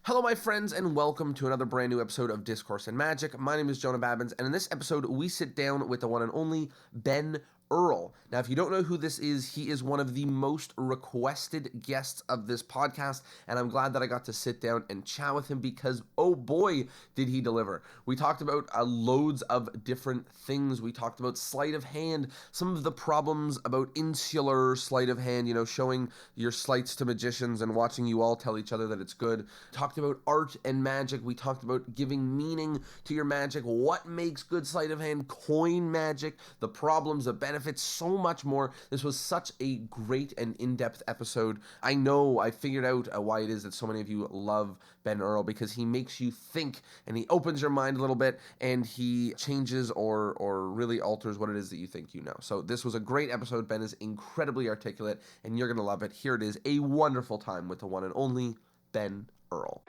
Hello, my friends, and welcome to another brand new episode of Discourse and Magic. My name is Jonah Babbins, and in this episode, we sit down with the one and only Ben Earl. Now, if you don't know who this is, he is one of the most requested guests of this podcast, and I'm glad that I got to sit down and chat with him because, oh boy, did he deliver. We talked about loads of different things. We talked about sleight of hand, some of the problems about insular sleight of hand, showing your sleights to magicians and watching you all tell each other that it's good. Talked about art and magic. We talked about giving meaning to your magic, what makes good sleight of hand, coin magic, the problems, the benefits, so much more. This was such a great and in-depth episode. I know I figured out why it is that so many of you love Ben Earl, because he makes you think and he opens your mind a little bit and he changes or really alters what it is that you think you know. So this was a great episode. Ben is incredibly articulate and you're going to love it. Here it is, a wonderful time with the one and only Ben Earl.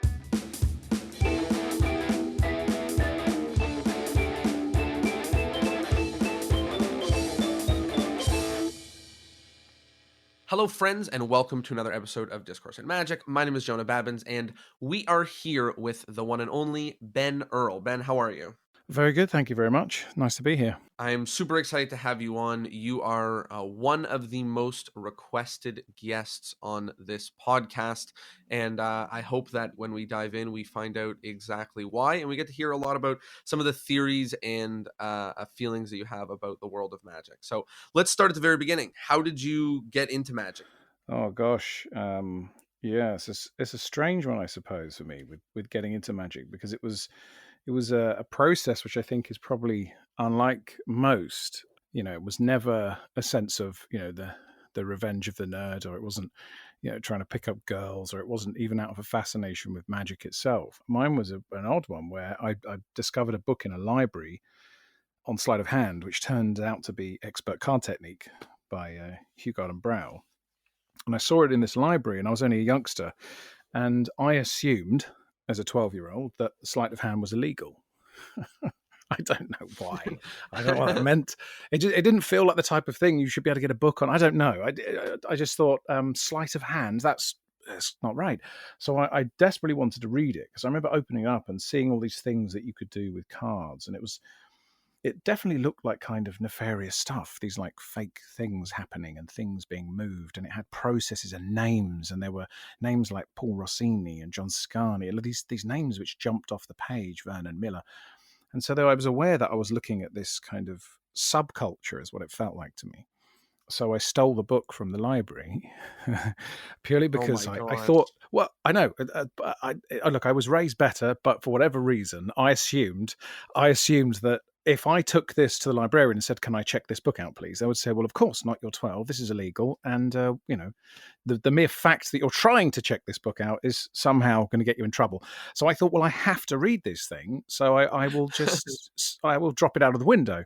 Hello, friends, and welcome to another episode of Discourse and Magic. My name is Jonah Babbins, and we are here with the one and only Ben Earl. Ben, how are you? Very good. Thank you very much. Nice to be here. I am super excited to have you on. You are one of the most requested guests on this podcast, and I hope that when we dive in, we find out exactly why, and we get to hear a lot about some of the theories and feelings that you have about the world of magic. So let's start at the very beginning. How did you get into magic? Oh gosh, yeah, it's a strange one, I suppose, for me with getting into magic, because it was a process which I think is probably unlike most. It was never a sense of the revenge of the nerd, or it wasn't trying to pick up girls, or it wasn't even out of a fascination with magic itself. Mine was an odd one where I discovered a book in a library on sleight of hand, which turned out to be Expert Card Technique by Hugard and Brow. And I saw it in this library, and I was only a youngster, and I assumed as a 12-year-old that sleight of hand was illegal. I don't know why. I don't know what that meant. It didn't feel like the type of thing you should be able to get a book on. I don't know. I just thought sleight of hand, that's not right. So I desperately wanted to read it, because I remember opening up and seeing all these things that you could do with cards, and it definitely looked like kind of nefarious stuff, these like fake things happening and things being moved, and it had processes and names, and there were names like Paul Rossini and John Scarni, these names which jumped off the page, Vernon Miller. And so though I was aware that I was looking at this kind of subculture, is what it felt like to me. So I stole the book from the library purely because I thought, well, I know, look, I was raised better, but for whatever reason, I assumed that if I took this to the librarian and said, "Can I check this book out, please?" they would say, "Well, of course not. You're 12. This is illegal." And, the mere fact that you're trying to check this book out is somehow going to get you in trouble. So I thought, well, I have to read this thing. So I will I will drop it out of the window.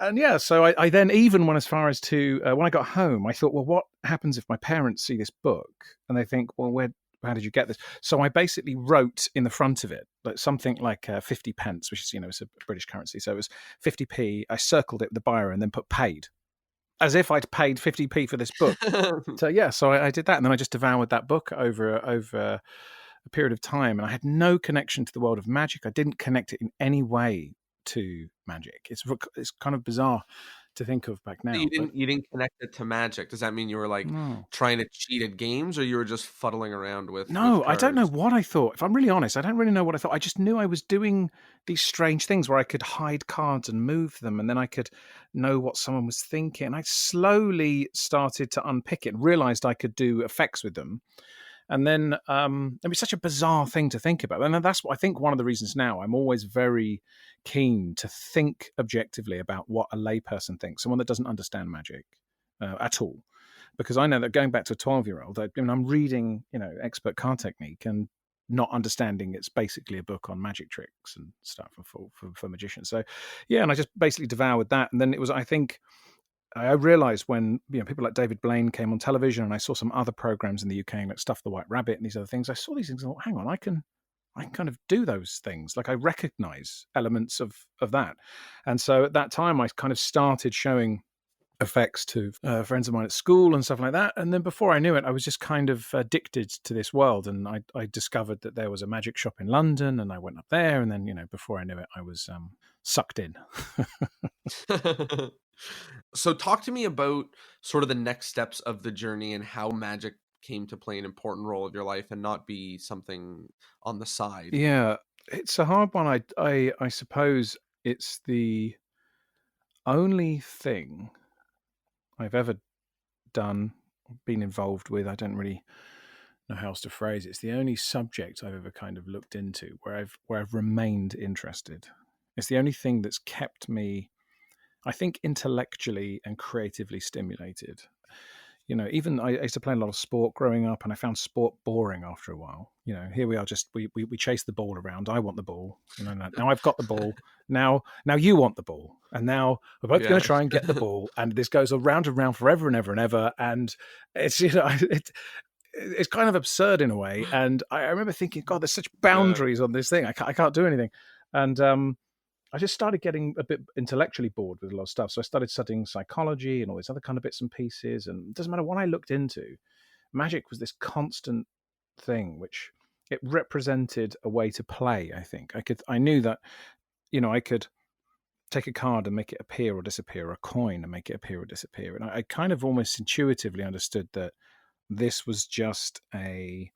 And yeah, so I then even went as far as to, when I got home, I thought, well, what happens if my parents see this book and they think, well, how did you get this? So I basically wrote in the front of it something like 50 pence, which is, it's a British currency. So it was 50p. I circled it with the biro and then put paid, as if I'd paid 50p for this book. So yeah, so I did that. And then I just devoured that book over a period of time. And I had no connection to the world of magic. I didn't connect it in any way to magic. It's kind of bizarre to think of back now. You didn't connect it to magic. Does that mean you were like trying to cheat at games, or you were just fuddling around with? No, with I don't know what I thought. If I'm really honest, I don't really know what I thought. I just knew I was doing these strange things where I could hide cards and move them, and then I could know what someone was thinking. And I slowly started to unpick it and realized I could do effects with them. And then it was such a bizarre thing to think about. And that's what I think one of the reasons now I'm always very keen to think objectively about what a layperson thinks, someone that doesn't understand magic at all. Because I know that going back to a 12-year-old, I'm reading, Expert Card Technique and not understanding it's basically a book on magic tricks and stuff for magicians. So, yeah, and I just basically devoured that. And then it was, I think, I realized when people like David Blaine came on television, and I saw some other programs in the UK like Stuff the White Rabbit and these other things. I saw these things and thought, hang on, I can kind of do those things. Like I recognize elements of that. And so at that time, I kind of started showing effects to friends of mine at school and stuff like that. And then before I knew it, I was just kind of addicted to this world. And I discovered that there was a magic shop in London, and I went up there. And then, before I knew it, I was sucked in. So talk to me about sort of the next steps of the journey and how magic came to play an important role of your life and not be something on the side. Yeah, it's a hard one. I suppose it's the only thing I've ever done, been involved with. I don't really know how else to phrase it. It's the only subject I've ever kind of looked into where I've remained interested. It's the only thing that's kept me, I think, intellectually and creatively stimulated. Even I used to play a lot of sport growing up, and I found sport boring after a while. Here we are, just we chase the ball around. I want the ball. Now I've got the ball. Now you want the ball, and now we're both going Yeah. to try and get the ball, and this goes around and round forever and ever and ever. And it's it's kind of absurd in a way. And I remember thinking, God, there's such Yeah. boundaries on this thing. I can't do anything. And I just started getting a bit intellectually bored with a lot of stuff. So I started studying psychology and all these other kind of bits and pieces. And it doesn't matter what I looked into, magic was this constant thing, which it represented a way to play. I think I knew that, I could take a card and make it appear or disappear, or a coin and make it appear or disappear. And I kind of almost intuitively understood that this was just a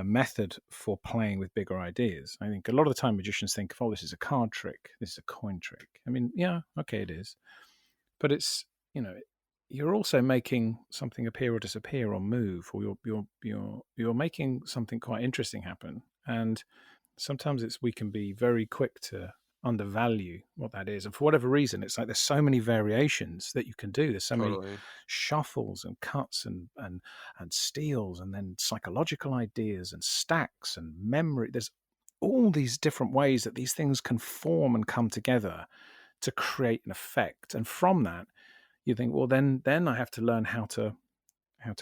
method for playing with bigger ideas. I think a lot of the time magicians think, oh, this is a card trick, this is a coin trick. I mean, yeah, okay, it is. But it's, you're also making something appear or disappear or move, or you're making something quite interesting happen. And sometimes we can be very quick to undervalue what that is. And for whatever reason, it's like there's so many variations that you can do. There's so many Totally. shuffles and cuts and steals, and then psychological ideas and stacks and memory. There's all these different ways that these things can form and come together to create an effect. And from that, you think, well, then I have to learn how to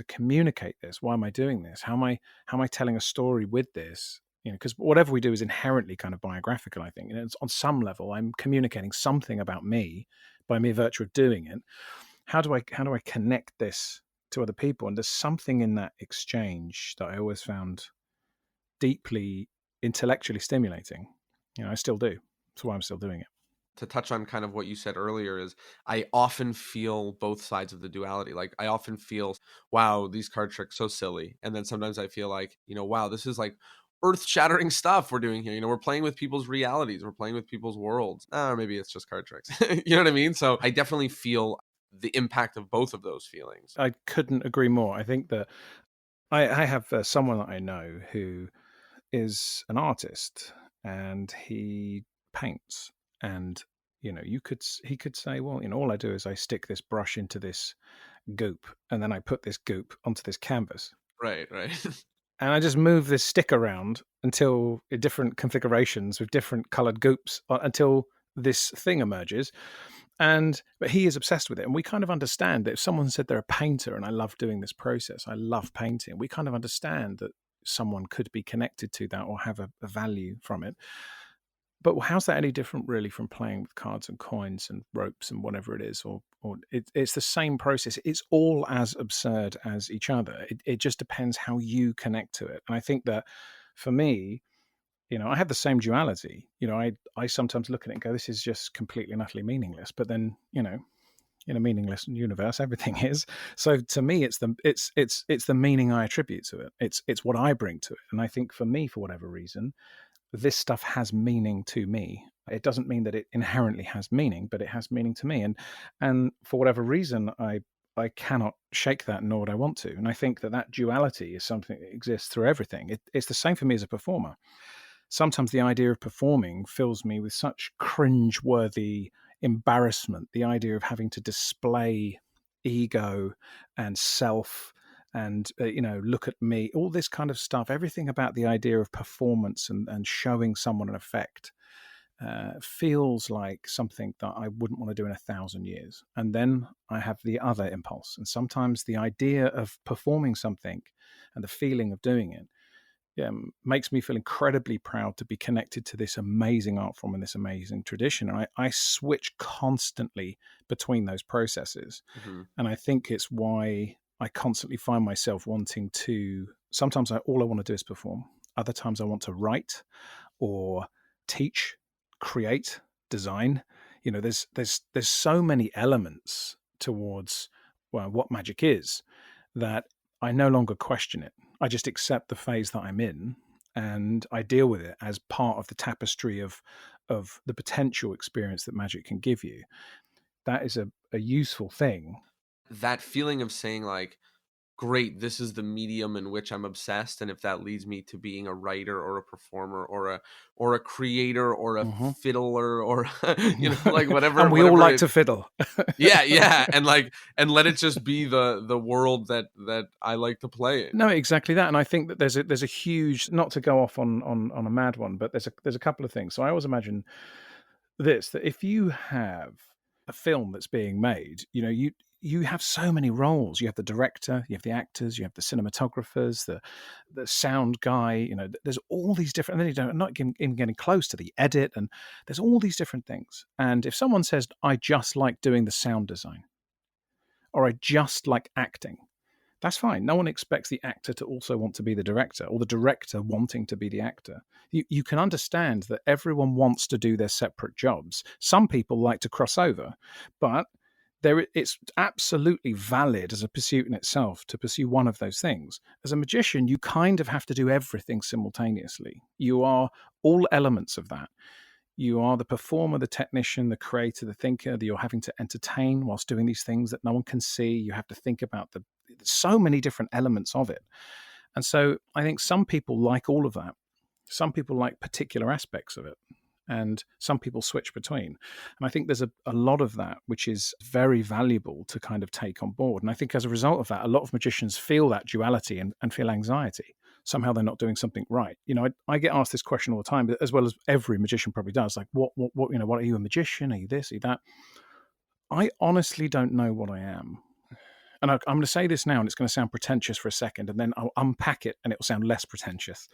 communicate this. Why am I doing this? How am I telling a story with this? Because whatever we do is inherently kind of biographical. I think, it's on some level, I'm communicating something about me by mere virtue of doing it. How do I connect this to other people? And there's something in that exchange that I always found deeply intellectually stimulating. I still do. That's why I'm still doing it. To touch on kind of what you said earlier is I often feel both sides of the duality. Like I often feel, wow, these card tricks so silly. And then sometimes I feel like, wow, this is like earth-shattering stuff we're doing here. We're playing with people's realities. We're playing with people's worlds. Or maybe it's just card tricks. You know what I mean? So I definitely feel the impact of both of those feelings. I couldn't agree more. I think that I have someone that I know who is an artist, and he paints. And he could say, well, all I do is I stick this brush into this goop, and then I put this goop onto this canvas, Right, right. and I just move this stick around until in different configurations with different colored goops until this thing emerges. But he is obsessed with it, and we kind of understand that if someone said they're a painter and I love doing this process, I love painting, we kind of understand that someone could be connected to that or have a value from it. But how's that any different, really, from playing with cards and coins and ropes and whatever it is? Or it's the same process. It's all as absurd as each other. It just depends how you connect to it. And I think that for me, I have the same duality. I sometimes look at it and go, this is just completely and utterly meaningless. But then, in a meaningless universe, everything is. So to me, it's the meaning I attribute to it. It's what I bring to it. And I think for me, for whatever reason, this stuff has meaning to me. It doesn't mean that it inherently has meaning, but it has meaning to me. And for whatever reason, I cannot shake that, nor would I want to. And I think that duality is something that exists through everything. It's the same for me as a performer. Sometimes the idea of performing fills me with such cringe-worthy embarrassment. The idea of having to display ego and self and look at me, all this kind of stuff, everything about the idea of performance and showing someone an effect feels like something that I wouldn't want to do in 1,000 years. And then I have the other impulse, and sometimes the idea of performing something and the feeling of doing it makes me feel incredibly proud to be connected to this amazing art form and this amazing tradition. And I switch constantly between those processes. Mm-hmm. And I think it's why I constantly find myself wanting to, sometimes all I want to do is perform. Other times I want to write or teach, create, design. There's so many elements towards, well, what magic is, that I no longer question it. I just accept the phase that I'm in, and I deal with it as part of the tapestry of the potential experience that magic can give you. That is a useful thing. That feeling of saying like, great, this is the medium in which I'm obsessed, and if that leads me to being a writer or a performer or a creator or a Mhm. fiddler or like whatever And we all like it, to fiddle. yeah, and let it just be the world that I like to play in. No, exactly that. And I think that there's a huge, not to go off on a mad one, but there's a couple of things. So I always imagine that if you have a film that's being made, you have so many roles. You have the director, you have the actors, you have the cinematographers, the sound guy. There's all these different. And then you don't not even getting close to the edit, and there's all these different things. And if someone says, "I just like doing the sound design," or "I just like acting," that's fine. No one expects the actor to also want to be the director, or the director wanting to be the actor. You can understand that everyone wants to do their separate jobs. Some people like to cross over, but it's absolutely valid as a pursuit in itself to pursue one of those things. As a magician, you kind of have to do everything simultaneously. You are all elements of that. You are the performer, the technician, the creator, the thinker that you're having to entertain whilst doing these things that no one can see. You have to think about so many different elements of it. And so I think some people like all of that. Some people like particular aspects of it. And some people switch between. And I think there's a lot of that, which is very valuable to kind of take on board. And I think as a result of that, a lot of magicians feel that duality and feel anxiety. Somehow they're not doing something right. I get asked this question all the time, as well as every magician probably does. Like, what, are you a magician? Are you this? Are you that? I honestly don't know what I am. And I'm going to say this now, and it's going to sound pretentious for a second, and then I'll unpack it, and it will sound less pretentious.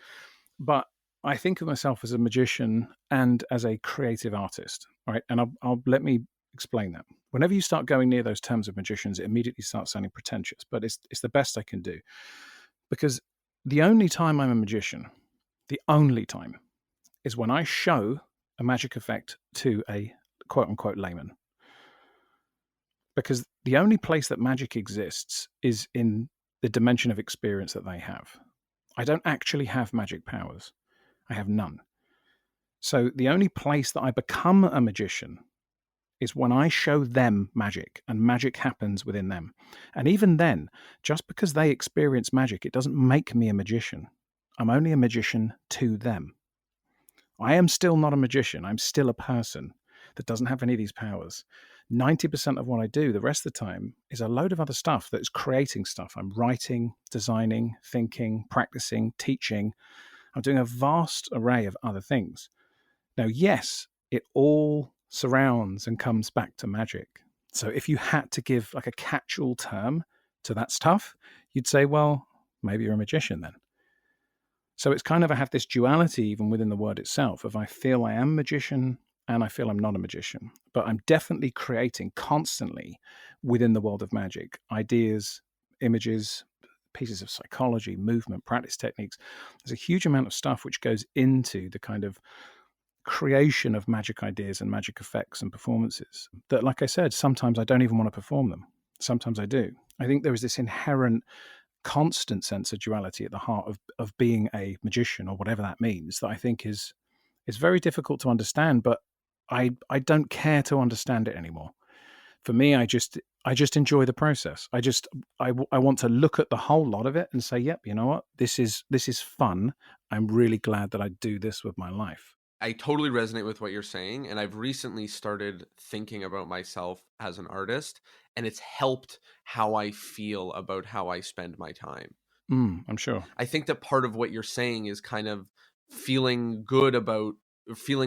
But I think of myself as a magician and as a creative artist. All right, and I'll let me explain that. Whenever you start going near those terms of magicians, it immediately starts sounding pretentious. But it's the best I can do, because the only time I'm a magician, the only time, is when I show a magic effect to a quote unquote layman. Because the only place that magic exists is in the dimension of experience that they have. I don't actually have magic powers. I have none. So the only place that I become a magician is when I show them magic, and magic happens within them. And even then, just because they experience magic, it doesn't make me a magician. I'm only a magician to them. I am still not a magician. I'm still a person that doesn't have any of these powers. 90% of what I do the rest of the time is a load of other stuff that's creating stuff. I'm writing, designing, thinking, practicing, teaching. I'm doing a vast array of other things. Now, yes, it all surrounds and comes back to magic. So if you had to give like a catch-all term to that stuff, you'd say, well, maybe you're a magician then. So it's kind of, I have this duality even within the word itself of I feel I am a magician and I feel I'm not a magician. But I'm definitely creating constantly within the world of magic ideas, images, pieces of psychology, movement, practice techniques. There's a huge amount of stuff which goes into the kind of creation of magic ideas and magic effects and performances that, like I said, sometimes I don't even want to perform them. Sometimes I do. I think there is this inherent constant sense of duality at the heart of being a magician, or whatever that means, that I think is very difficult to understand, but I don't care to understand it anymore. For me, I just enjoy the process. I want to look at the whole lot of it and say, yep, you know what? This is fun. I'm really glad that I do this with my life. I totally resonate with what you're saying, and I've recently started thinking about myself as an artist, and it's helped how I feel about how I spend my time. I'm sure. I think that part of what you're saying is kind of feeling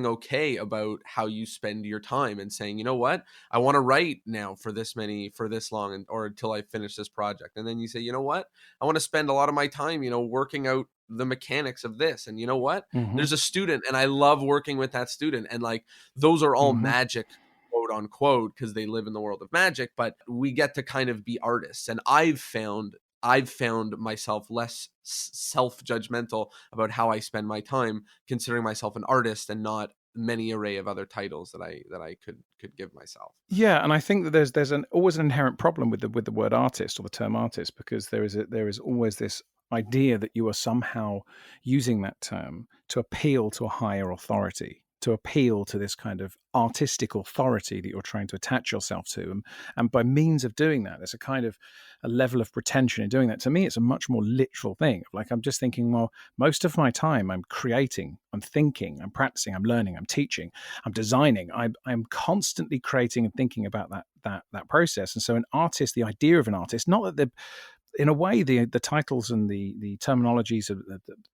okay about how you spend your time, and saying, you know what, I want to write now for this long, or until I finish this project. And then you say, you know what, I want to spend a lot of my time, working out the mechanics of this. And you know what? Hmm. There's a student, and I love working with that student. And like, those are all Hmm. magic, quote unquote, because they live in the world of magic, but we get to kind of be artists. And I've found myself less self-judgmental about how I spend my time, considering myself an artist and not many array of other titles that I could give myself. Yeah, and I think that there's always an inherent problem with the word artist or the term artist, because there is always this idea that you are somehow using that term to appeal to a higher authority, to appeal to this kind of artistic authority that you're trying to attach yourself to, and by means of doing that, there's a kind of a level of pretension in doing that. To me, it's a much more literal thing. Like, I'm just thinking, well, most of my time I'm creating, I'm thinking, I'm practicing, I'm learning, I'm teaching, I'm designing. I'm constantly creating and thinking about that process. And so, an artist, the idea of an artist, not that the in a way the titles and the terminologies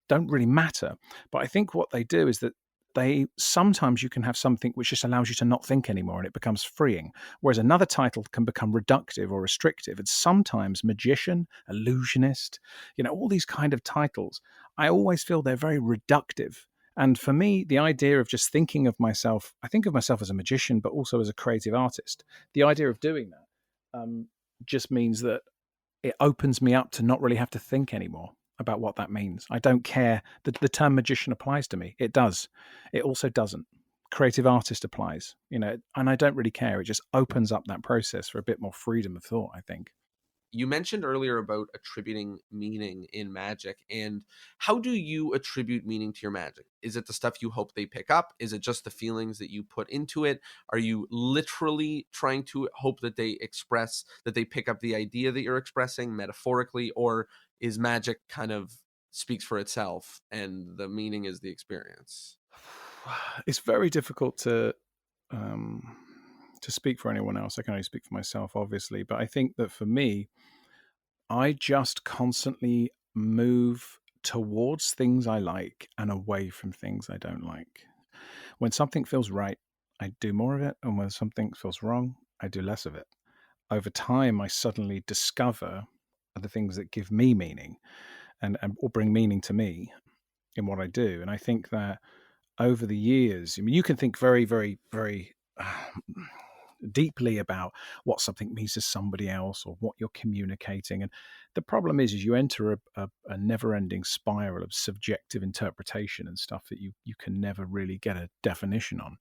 don't really matter, but I think what they do is that they sometimes you can have something which just allows you to not think anymore, and it becomes freeing, whereas another title can become reductive or restrictive. And sometimes magician, illusionist, all these kind of titles, I always feel they're very reductive. And for me, the idea of just thinking of myself, I think of myself as a magician, but also as a creative artist. The idea of doing that just means that it opens me up to not really have to think anymore about what that means. I don't care. The term magician applies to me. It does. It also doesn't. Creative artist applies, and I don't really care. It just opens up that process for a bit more freedom of thought, I think. You mentioned earlier about attributing meaning in magic, and how do you attribute meaning to your magic? Is it the stuff you hope they pick up? Is it just the feelings that you put into it? Are you literally trying to hope that they pick up the idea that you're expressing metaphorically, or is magic kind of speaks for itself and the meaning is the experience? It's very difficult um, to speak for anyone else. I can only speak for myself, obviously. But I think that for me, I just constantly move towards things I like and away from things I don't like. When something feels right, I do more of it. And when something feels wrong, I do less of it. Over time, I suddenly discover the things that give me meaning and or bring meaning to me in what I do. And I think that over the years, I mean, you can think very, very, very deeply about what something means to somebody else or what you're communicating. And the problem is you enter a never-ending spiral of subjective interpretation and stuff that you can never really get a definition on.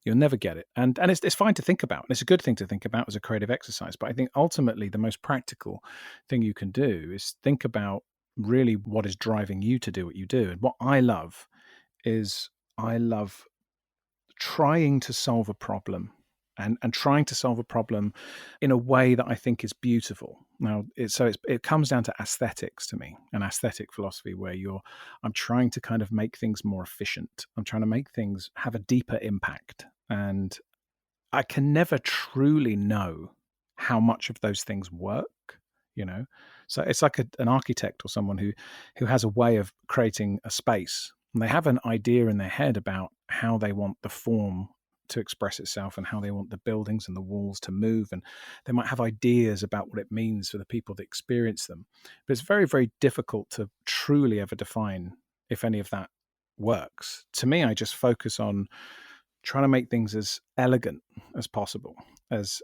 You'll never get it. And it's fine to think about. And it's a good thing to think about as a creative exercise. But I think ultimately the most practical thing you can do is think about really what is driving you to do what you do. And what I love is I love trying to solve a problem and trying to solve a problem in a way that I think is beautiful. Now, it comes down to aesthetics to me, an aesthetic philosophy where I'm trying to kind of make things more efficient. I'm trying to make things have a deeper impact. And I can never truly know how much of those things work, you know? So it's like an architect or someone who has a way of creating a space, and they have an idea in their head about how they want the form to express itself and how they want the buildings and the walls to move. And they might have ideas about what it means for the people that experience them. But it's very, very difficult to truly ever define if any of that works. To me, I just focus on trying to make things as elegant as possible, as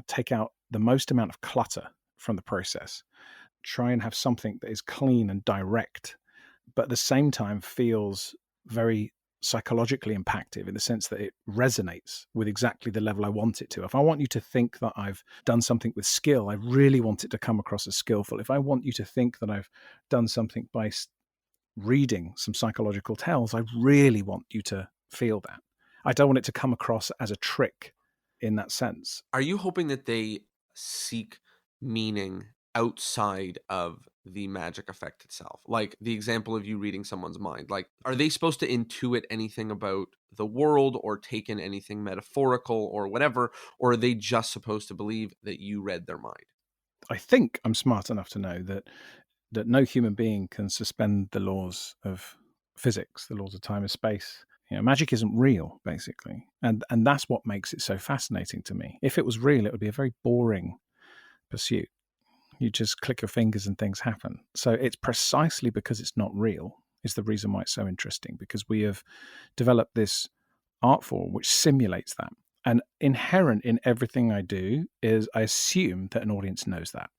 take out the most amount of clutter from the process, try and have something that is clean and direct, but at the same time feels very psychologically impactful in the sense that it resonates with exactly the level I want it to. If I want you to think that I've done something with skill, I really want it to come across as skillful. If I want you to think that I've done something by reading some psychological tells, I really want you to feel that. I don't want it to come across as a trick in that sense. Are you hoping that they seek meaning outside of the magic effect itself? Like the example of you reading someone's mind. Like, are they supposed to intuit anything about the world or take in anything metaphorical or whatever? Or are they just supposed to believe that you read their mind? I think I'm smart enough to know that no human being can suspend the laws of physics, the laws of time and space. Magic isn't real, basically, and that's what makes it so fascinating to me. If it was real, it would be a very boring pursuit. You just click your fingers and things happen. So it's precisely because it's not real is the reason why it's so interesting, because we have developed this art form which simulates that. And inherent in everything I do is I assume that an audience knows that.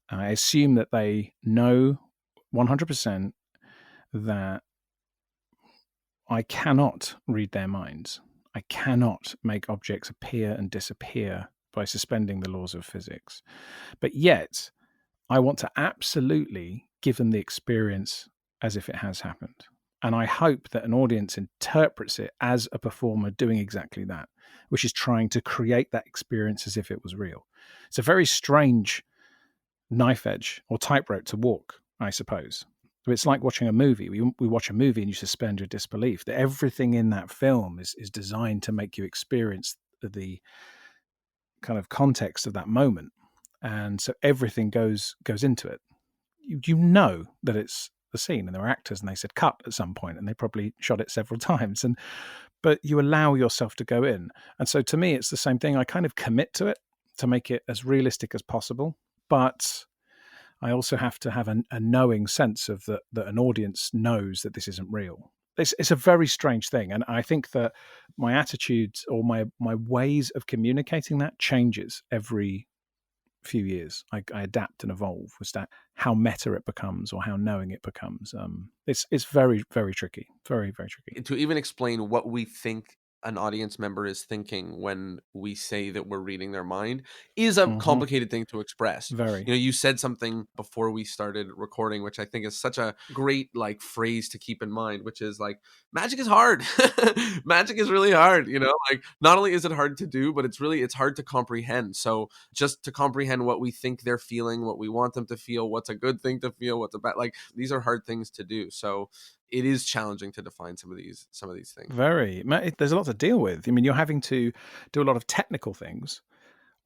I assume that they know 100% that I cannot read their minds. I cannot make objects appear and disappear by suspending the laws of physics. But yet, I want to absolutely give them the experience as if it has happened. And I hope that an audience interprets it as a performer doing exactly that, which is trying to create that experience as if it was real. It's a very strange knife edge or tightrope to walk, I suppose. It's like watching a movie. We watch a movie and you suspend your disbelief. That everything in that film is designed to make you experience the kind of context of that moment, and so everything goes into it. You know that it's the scene, and there are actors, and they said cut at some point, and they probably shot it several times, but you allow yourself to go in. And so to me, it's the same thing. I kind of commit to it to make it as realistic as possible, but I also have to have a knowing sense of that an audience knows that this isn't real. It's a very strange thing, and I think that my attitudes or my ways of communicating that changes every few years. I adapt and evolve as to how meta it becomes or how knowing it becomes. It's very, very tricky, very, very tricky. To even explain what we think an audience member is thinking when we say that we're reading their mind is a Mm-hmm. complicated thing to express. Very. You know, you said something before we started recording, which I think is such a great like phrase to keep in mind, which is like magic is hard. Magic is really hard, you know, like not only is it hard to do, but it's hard to comprehend. So just to comprehend what we think they're feeling, what we want them to feel, what's a good thing to feel, what's a bad, like these are hard things to do. So it is challenging to define some of these things. Very. There's a lot to deal with. I mean, you're having to do a lot of technical things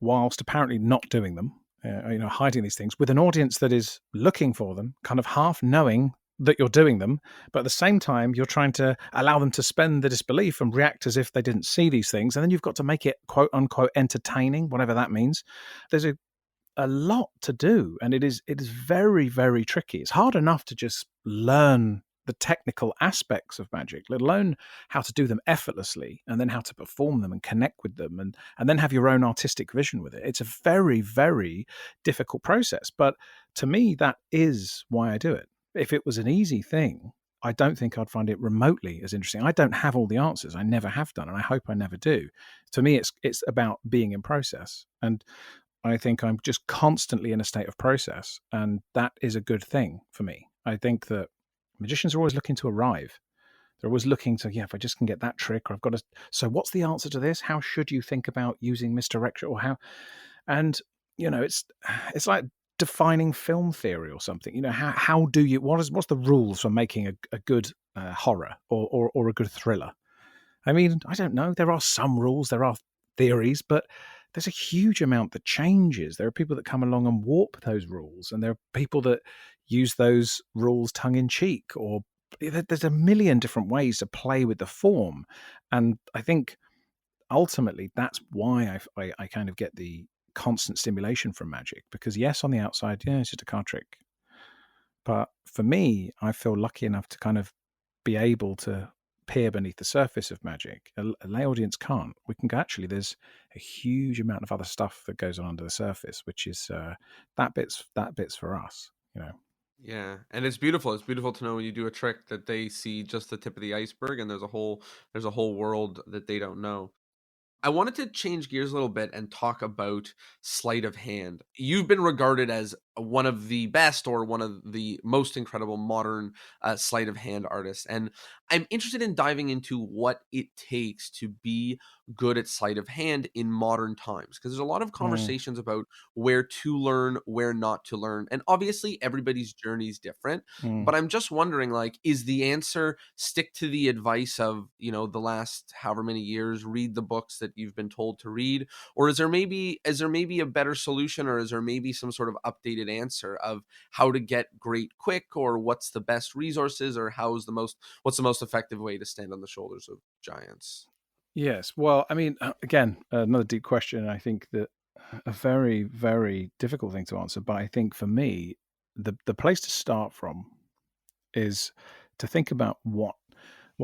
whilst apparently not doing them, hiding these things with an audience that is looking for them, kind of half knowing that you're doing them, but at the same time, you're trying to allow them to suspend the disbelief and react as if they didn't see these things. And then you've got to make it quote unquote entertaining, whatever that means. There's a lot to do, and it is very, very tricky. It's hard enough to just learn the technical aspects of magic, let alone how to do them effortlessly and then how to perform them and connect with them and then have your own artistic vision with it. It's a very, very difficult process. But to me, that is why I do it. If it was an easy thing, I don't think I'd find it remotely as interesting. I don't have all the answers. I never have done, and I hope I never do. To me, it's about being in process. And I think I'm just constantly in a state of process, and that is a good thing for me. I think that magicians are always looking to arrive. They're always looking to, if I just can get that trick, or I've got to. So, what's the answer to this? How should you think about using misdirection, or how? And it's like defining film theory or something. How do you? What's the rules for making a good horror or a good thriller? I mean, I don't know. There are some rules, there are theories, but there's a huge amount that changes. There are people that come along and warp those rules, and there are people that use those rules tongue in cheek, or there's a million different ways to play with the form. And I think ultimately that's why I kind of get the constant stimulation from magic, because yes, on the outside, it's just a card trick. But for me, I feel lucky enough to kind of be able to peer beneath the surface of magic. A lay audience can't. We can go, actually, there's a huge amount of other stuff that goes on under the surface, which is that bit's for us, Yeah, and it's beautiful. It's beautiful to know when you do a trick that they see just the tip of the iceberg, and there's a whole world that they don't know. I wanted to change gears a little bit and talk about sleight of hand. You've been regarded as one of the best or one of the most incredible modern sleight of hand artists. And I'm interested in diving into what it takes to be good at sleight of hand in modern times. Because there's a lot of Mm, conversations about where to learn, where not to learn. And obviously, everybody's journey is different. mm, But I'm just wondering, like, is the answer stick to the advice of, the last however many years, read the books that you've been told to read? Or is there maybe a better solution, or is there maybe some sort of updated answer of how to get great quick, or what's the best resources, or what's the most effective way to stand on the shoulders of giants? yes. Well, I mean, again, another deep question. I think that a very, very difficult thing to answer. But I think for me, the place to start from is to think about what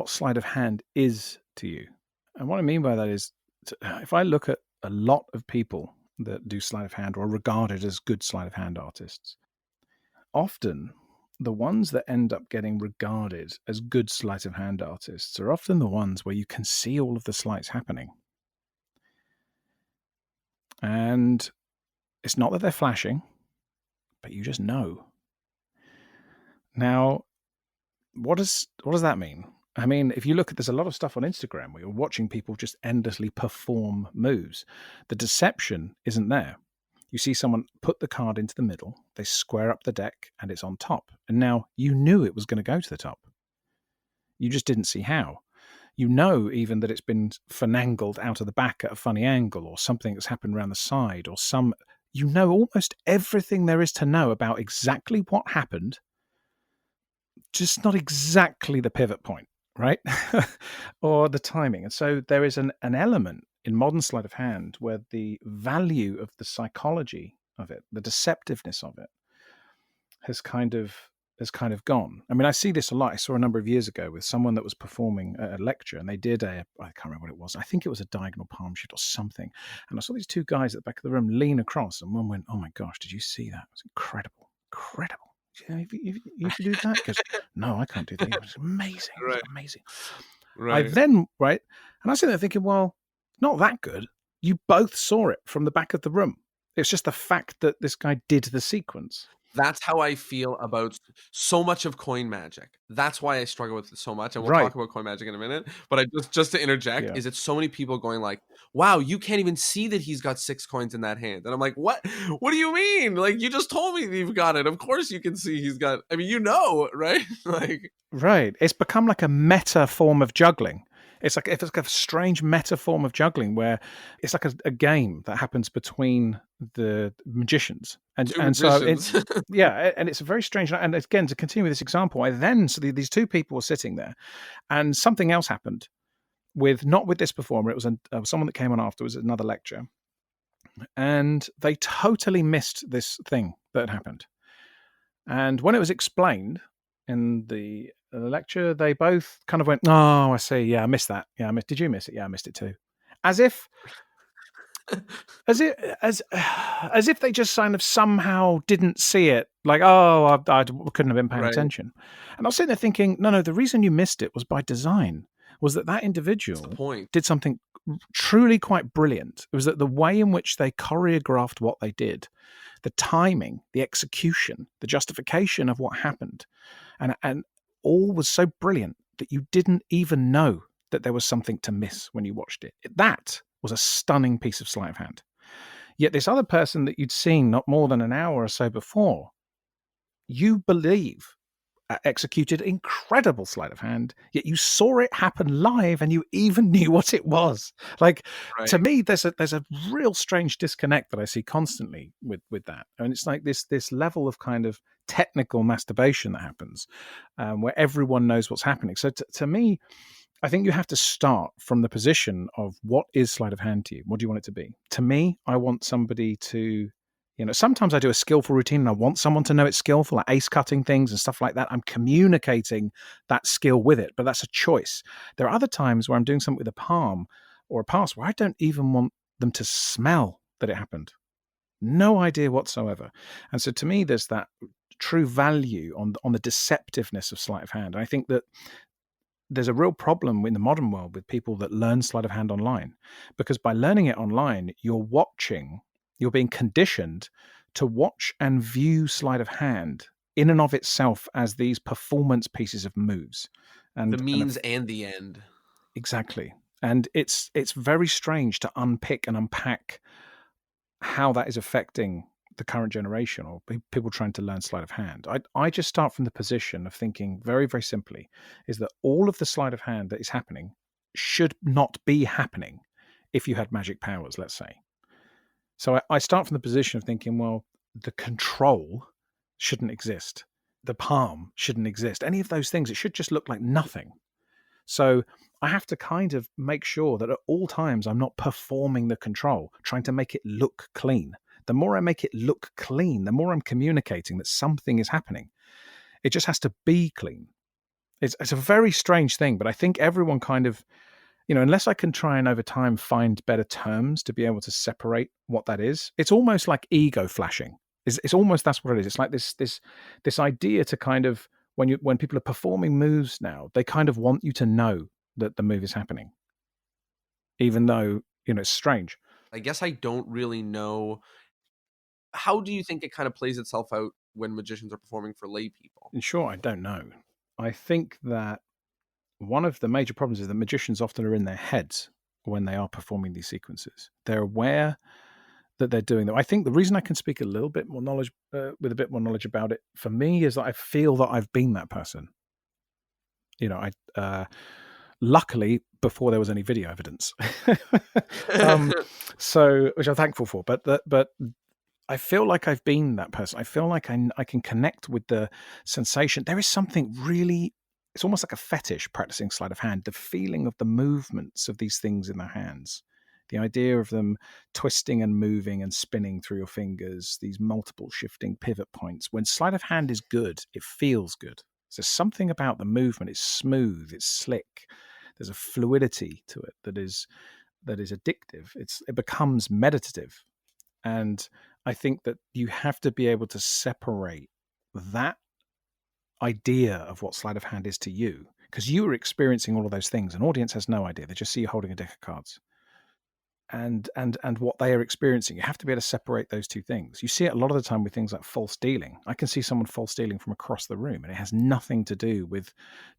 sleight of hand is to you. And what I mean by that is, if I look at a lot of people that do sleight of hand or are regarded as good sleight of hand artists, often the ones that end up getting regarded as good sleight of hand artists are often the ones where you can see all of the sleights happening. And it's not that they're flashing, but you just know. Now, what does that mean? I mean, if you look at, there's a lot of stuff on Instagram where you're watching people just endlessly perform moves. The deception isn't there. You see someone put the card into the middle, they square up the deck, and it's on top. And now you knew it was going to go to the top. You just didn't see how. You know even that it's been finangled out of the back at a funny angle, or something that's happened around the side, or you know almost everything there is to know about exactly what happened, just not exactly the pivot point, right? Or the timing. And so there is an element in modern sleight of hand where the value of the psychology of it, the deceptiveness of it, has kind of gone. I mean, I see this a lot. I saw a number of years ago with someone that was performing a lecture, and they did I can't remember what it was. I think it was a diagonal palm shift or something. And I saw these two guys at the back of the room lean across, and one went, "Oh my gosh, did you see that? It was incredible, incredible. Yeah, you could do that?" He goes, "No, I can't do that." It was amazing. It was Right. amazing. I Right. then, right, and I was sitting there thinking, well, not that good. You both saw it from the back of the room. It's just the fact that this guy did the sequence. That's how I feel about so much of coin magic. That's why I struggle with it so much, and we'll Right. talk about coin magic in a minute, but I just to interject, Yeah. is it so many people going like, "Wow, you can't even see that he's got 6 coins in that hand." And I'm like, "What? What do you mean? Like, you just told me that you've got it. Of course you can see he's got." I mean, right? Like, Right. It's become like a meta form of juggling. It's like a strange meta form of juggling where it's like a game that happens between the magicians, 2 and so magicians. yeah, and it's a very strange. And again, to continue with this example, these two people were sitting there, and something else happened with not with this performer. It was someone that came on afterwards, another lecture, and they totally missed this thing that had happened. And when it was explained in the lecture, they both kind of went, "Oh, I see. Yeah, I missed that. Yeah, did you miss it? Yeah, I missed it too." As if, as if, as if they just kind of somehow didn't see it. Like, "Oh, I couldn't have been paying Right. attention." And I was sitting there thinking, no, the reason you missed it was by design. Was that That's the individual point. did something truly quite brilliant. It was that the way in which they choreographed what they did, the timing, the execution, the justification of what happened, and all was so brilliant that you didn't even know that there was something to miss when you watched it. That was a stunning piece of sleight of hand. Yet this other person that you'd seen not more than an hour or so before, you believe executed incredible sleight of hand, yet you saw it happen live and you even knew what it was. Like, to Right. me, there's a real strange disconnect that I see constantly with that. And it's like this level of kind of technical masturbation that happens, where everyone knows what's happening. So to me, I think you have to start from the position of what is sleight of hand to you? What do you want it to be? To me, I want somebody to, sometimes I do a skillful routine and I want someone to know it's skillful, like ace cutting things and stuff like that. I'm communicating that skill with it, but that's a choice. There are other times where I'm doing something with a palm or a pass where I don't even want them to smell that it happened. No idea whatsoever. And so to me, there's that true value on the deceptiveness of sleight of hand. And I think that there's a real problem in the modern world with people that learn sleight of hand online, because by learning it online, you're being conditioned to watch and view sleight of hand in and of itself as these performance pieces of moves. The And means and the end. exactly. And it's very strange to unpick and unpack how that is affecting the current generation or people trying to learn sleight of hand. I just start from the position of thinking very, very simply is that all of the sleight of hand that is happening should not be happening if you had magic powers, let's say. So I start from the position of thinking, well, the control shouldn't exist. The palm shouldn't exist. Any of those things, it should just look like nothing. So I have to kind of make sure that at all times I'm not performing the control, trying to make it look clean. The more I make it look clean, the more I'm communicating that something is happening. It just has to be clean. It's a very strange thing, but I think everyone kind of, unless I can try and over time find better terms to be able to separate what that is, it's almost like ego flashing. It's almost, that's what it is. It's like this idea to kind of, when people are performing moves now, they kind of want you to know that the move is happening, even though it's strange. I guess I don't really know. How do you think it kind of plays itself out when magicians are performing for lay people? In short, I don't know. I think that one of the major problems is that magicians often are in their heads when they are performing these sequences. They're aware that they're doing them. I think the reason I can speak a little bit more knowledge, with a bit more knowledge about it, for me, is that I feel that I've been that person. Luckily, before there was any video evidence, so which I'm thankful for. But I feel like I've been that person. I feel like I can connect with the sensation. There is something really, it's almost like a fetish practicing sleight of hand. The feeling of the movements of these things in their hands, the idea of them twisting and moving and spinning through your fingers, these multiple shifting pivot points. When sleight of hand is good, it feels good. There's something about the movement. It's smooth, it's slick. There's a fluidity to it that is addictive. It becomes meditative. And I think that you have to be able to separate that idea of what sleight of hand is to you, because you are experiencing all of those things. An audience has no idea. They just see you holding a deck of cards. And what they are experiencing, you have to be able to separate those two things. You see it a lot of the time with things like false dealing. I can see someone false dealing from across the room, and it has nothing to do with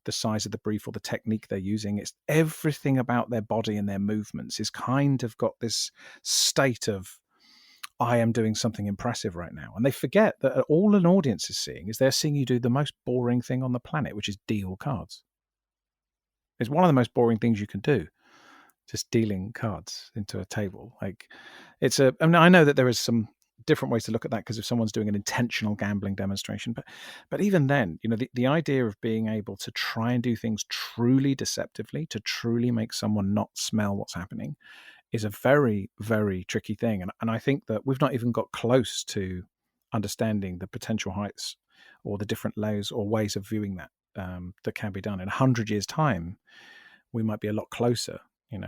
the size of the brief or the technique they're using. It's everything about their body and their movements is kind of got this state of, I am doing something impressive right now. And they forget that all an audience is seeing is they're seeing you do the most boring thing on the planet, which is deal cards. It's one of the most boring things you can do, just dealing cards into a table. I know that there is some different ways to look at that, because if someone's doing an intentional gambling demonstration, but even then, the idea of being able to try and do things truly deceptively, to truly make someone not smell what's happening, is a very, very tricky thing. And I think that we've not even got close to understanding the potential heights or the different layers or ways of viewing that that can be done. In 100 years' time, we might be a lot closer,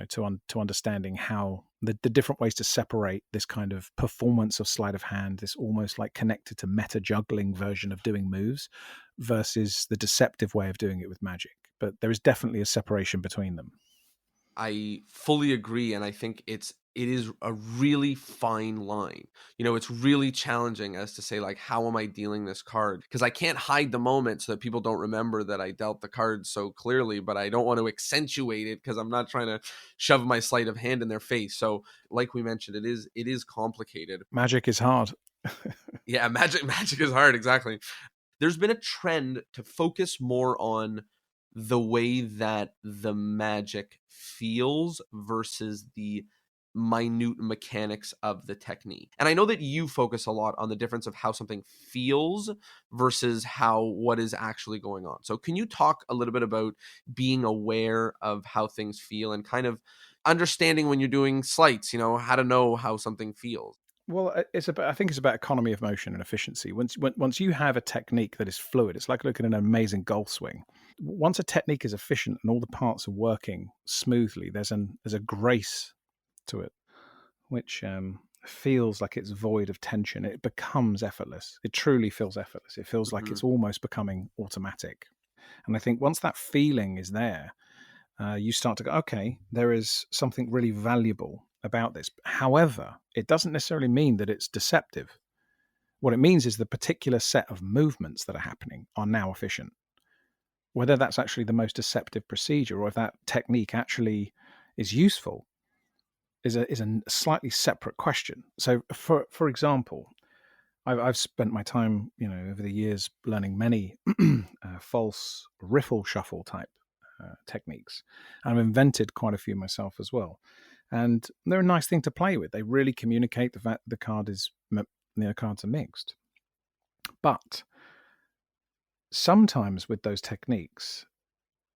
to understanding how the different ways to separate this kind of performance of sleight of hand, this almost like connected to meta juggling version of doing moves, versus the deceptive way of doing it with magic. But there is definitely a separation between them. I fully agree, and I think it is a really fine line. It's really challenging as to say, like, how am I dealing this card? Because I can't hide the moment so that people don't remember that I dealt the card so clearly, but I don't want to accentuate it because I'm not trying to shove my sleight of hand in their face. So, like we mentioned, it is complicated. Magic is hard. Yeah, magic is hard, exactly. There's been a trend to focus more on the way that the magic feels versus the minute mechanics of the technique. And I know that you focus a lot on the difference of how something feels versus what is actually going on. So can you talk a little bit about being aware of how things feel and kind of understanding when you're doing sleights, how to know how something feels? Well, I think it's about economy of motion and efficiency. Once you have a technique that is fluid, it's like looking at an amazing golf swing. Once a technique is efficient and all the parts are working smoothly, there's a grace to it, which feels like it's void of tension. It becomes effortless. It truly feels effortless. It feels like Mhm. it's almost becoming automatic. And I think once that feeling is there, you start to go, okay, there is something really valuable about this. However, it doesn't necessarily mean that it's deceptive. What it means is the particular set of movements that are happening are now efficient. Whether that's actually the most deceptive procedure or if that technique actually is useful is a slightly separate question. So, for example, I've spent my time, over the years learning many false riffle shuffle type techniques. I've invented quite a few myself as well, and they're a nice thing to play with. They really communicate the fact the cards are mixed. But sometimes with those techniques,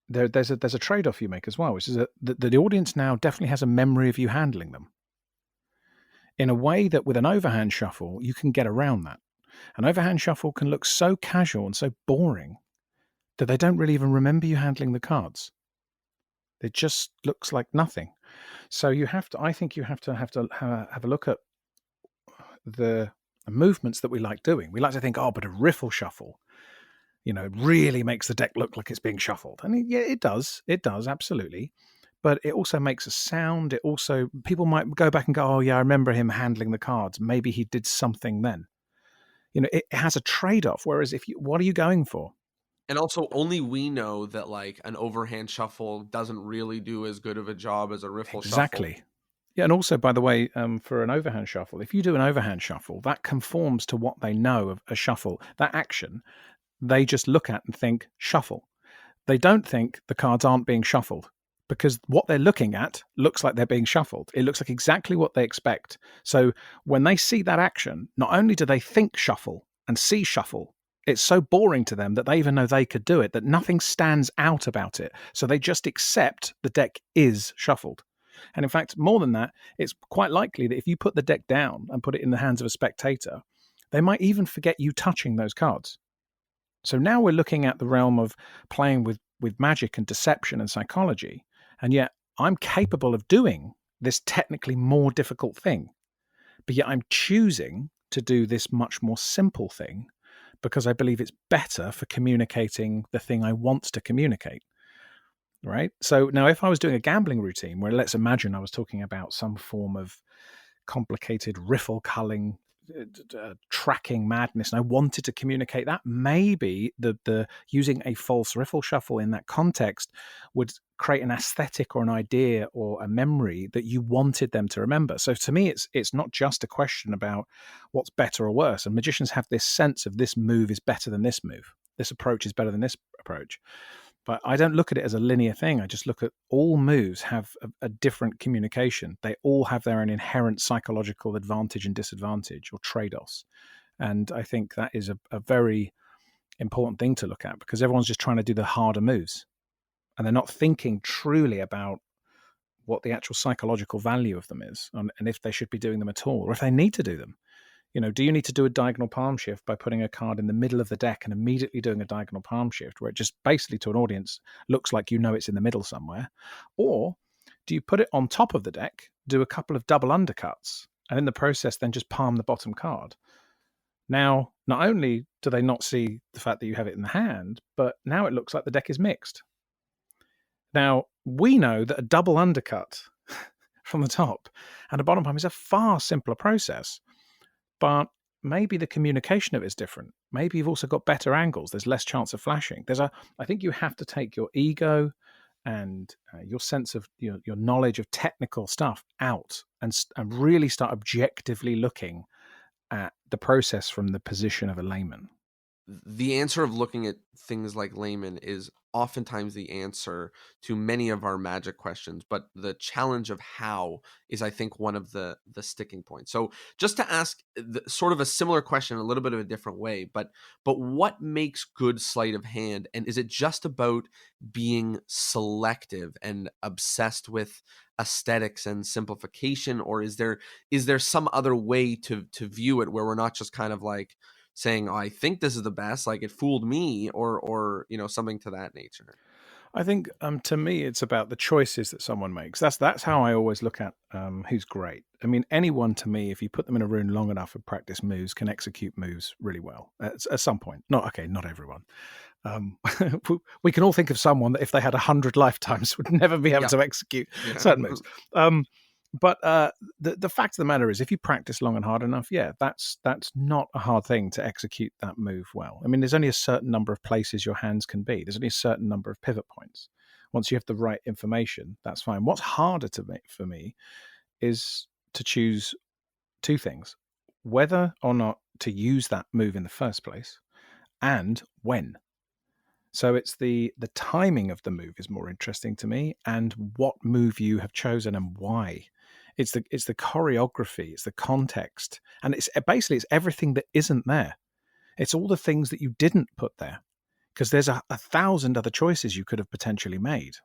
there's a trade-off you make as well, which is that the audience now definitely has a memory of you handling them in a way that with an overhand shuffle, you can get around that. An overhand shuffle can look so casual and so boring that they don't really even remember you handling the cards. It just looks like nothing. So I think you have to have a look at the movements that we like doing. We like to think, oh, but a riffle shuffle, really makes the deck look like it's being shuffled. And yeah, it does, absolutely. But it also makes a sound. It also, people might go back and go, oh yeah, I remember him handling the cards. Maybe he did something then. It has a trade-off. Whereas what are you going for? And also, only we know that like an overhand shuffle doesn't really do as good of a job as a riffle shuffle. Exactly. Yeah, and also, by the way, for an overhand shuffle, if you do an overhand shuffle, that conforms to what they know of a shuffle. That action, they just look at and think, shuffle. They don't think the cards aren't being shuffled because what they're looking at looks like they're being shuffled. It looks like exactly what they expect. So when they see that action, not only do they think shuffle and see shuffle, it's so boring to them that they even know they could do it, that nothing stands out about it. So they just accept the deck is shuffled. And in fact, more than that, it's quite likely that if you put the deck down and put it in the hands of a spectator, they might even forget you touching those cards. So now we're looking at the realm of playing with magic and deception and psychology. And yet I'm capable of doing this technically more difficult thing. But yet I'm choosing to do this much more simple thing because I believe it's better for communicating the thing I want to communicate. Right? So now if I was doing a gambling routine where, let's imagine I was talking about some form of complicated riffle culling, tracking madness, and I wanted to communicate that, maybe the using a false riffle shuffle in that context would create an aesthetic or an idea or a memory that you wanted them to remember. So to me, it's not just a question about what's better or worse. And magicians have this sense of this move is better than this move. This approach is better than this approach. But I don't look at it as a linear thing. I just look at all moves have a different communication. They all have their own inherent psychological advantage and disadvantage or trade-offs. And I think that is a very important thing to look at because everyone's just trying to do the harder moves. And they're not thinking truly about what the actual psychological value of them is and if they should be doing them at all or if they need to do them. Do you need to do a diagonal palm shift by putting a card in the middle of the deck and immediately doing a diagonal palm shift where it just basically to an audience looks like it's in the middle somewhere? Or do you put it on top of the deck, do a couple of double undercuts, and in the process then just palm the bottom card? Now, not only do they not see the fact that you have it in the hand, but now it looks like the deck is mixed. Now, we know that a double undercut from the top and a bottom palm is a far simpler process. But maybe the communication of it is different. Maybe you've also got better angles. There's less chance of flashing. I think you have to take your ego and your sense of your knowledge of technical stuff out and really start objectively looking at the process from the position of a layman. The answer of looking at things like layman is oftentimes the answer to many of our magic questions, but the challenge of how is, I think, one of the sticking points. So just to ask sort of a similar question, a little bit of a different way, but what makes good sleight of hand? And is it just about being selective and obsessed with aesthetics and simplification, or is there some other way to view it where we're not just kind of like saying, oh, I think this is the best, like it fooled me, or something to that nature? I think to me, it's about the choices that someone makes. That's how I always look at who's great. I mean, anyone to me, if you put them in a room long enough and practice moves, can execute moves really well at some point. Not everyone. We can all think of someone that if they had 100 lifetimes would never be able to execute certain moves. But the fact of the matter is, if you practice long and hard enough, that's not a hard thing to execute that move well. I mean, there's only a certain number of places your hands can be. There's only a certain number of pivot points. Once you have the right information, that's fine. What's harder for me is to choose two things: whether or not to use that move in the first place, and when. So it's the timing of the move is more interesting to me, and what move you have chosen and why. It's the choreography, it's the context, and it's everything that isn't there. It's all the things that you didn't put there. because there's a thousand other choices you could have potentially made.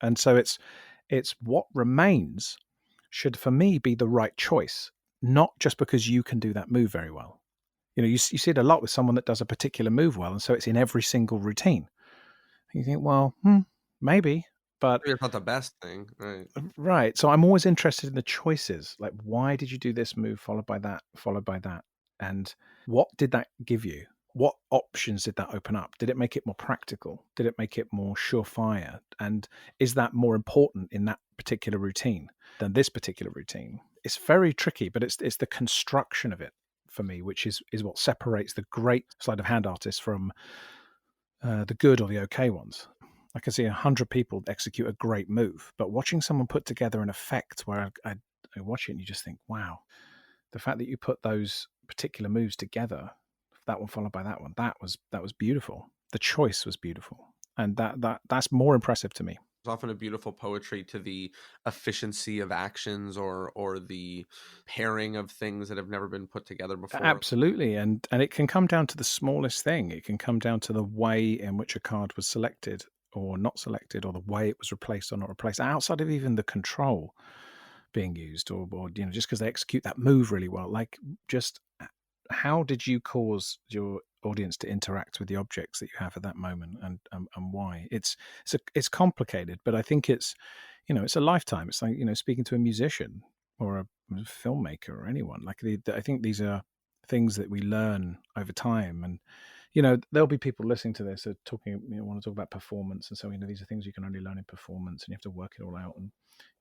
And so it's what remains should, for me, be the right choice, not just because you can do that move very well. You see it a lot with someone that does a particular move well, and so it's in every single routine. You think, well, maybe, but Maybe it's not the best thing, right? right. So I'm always interested in the choices. Like, why did you do this move followed by that, and what did that give you? What options did that open up? Did it make it more practical? Did it make it more surefire? And is that more important in that particular routine than this particular routine? It's very tricky, but it's the construction of it for me, which is what separates the great sleight of hand artists from the good or the okay ones. I can see 100 people execute a great move, but watching someone put together an effect where I watch it and you just think, wow, the fact that you put those particular moves together, that one followed by that one, that was beautiful. The choice was beautiful, and that's more impressive to me. There's often a beautiful poetry to the efficiency of actions or the pairing of things that have never been put together before. Absolutely, and it can come down to the smallest thing. It can come down to the way in which a card was selected or not selected, or the way it was replaced or not replaced, outside of even the control being used, or just because they execute that move really well. Like, just how did you cause your audience to interact with the objects that you have at that moment, and why? It's complicated, but I think it's a lifetime. It's like speaking to a musician or a filmmaker or anyone. Like, I think these are things that we learn over time, and there'll be people listening to this that talking want to talk about performance, and so these are things you can only learn in performance, and you have to work it all out. And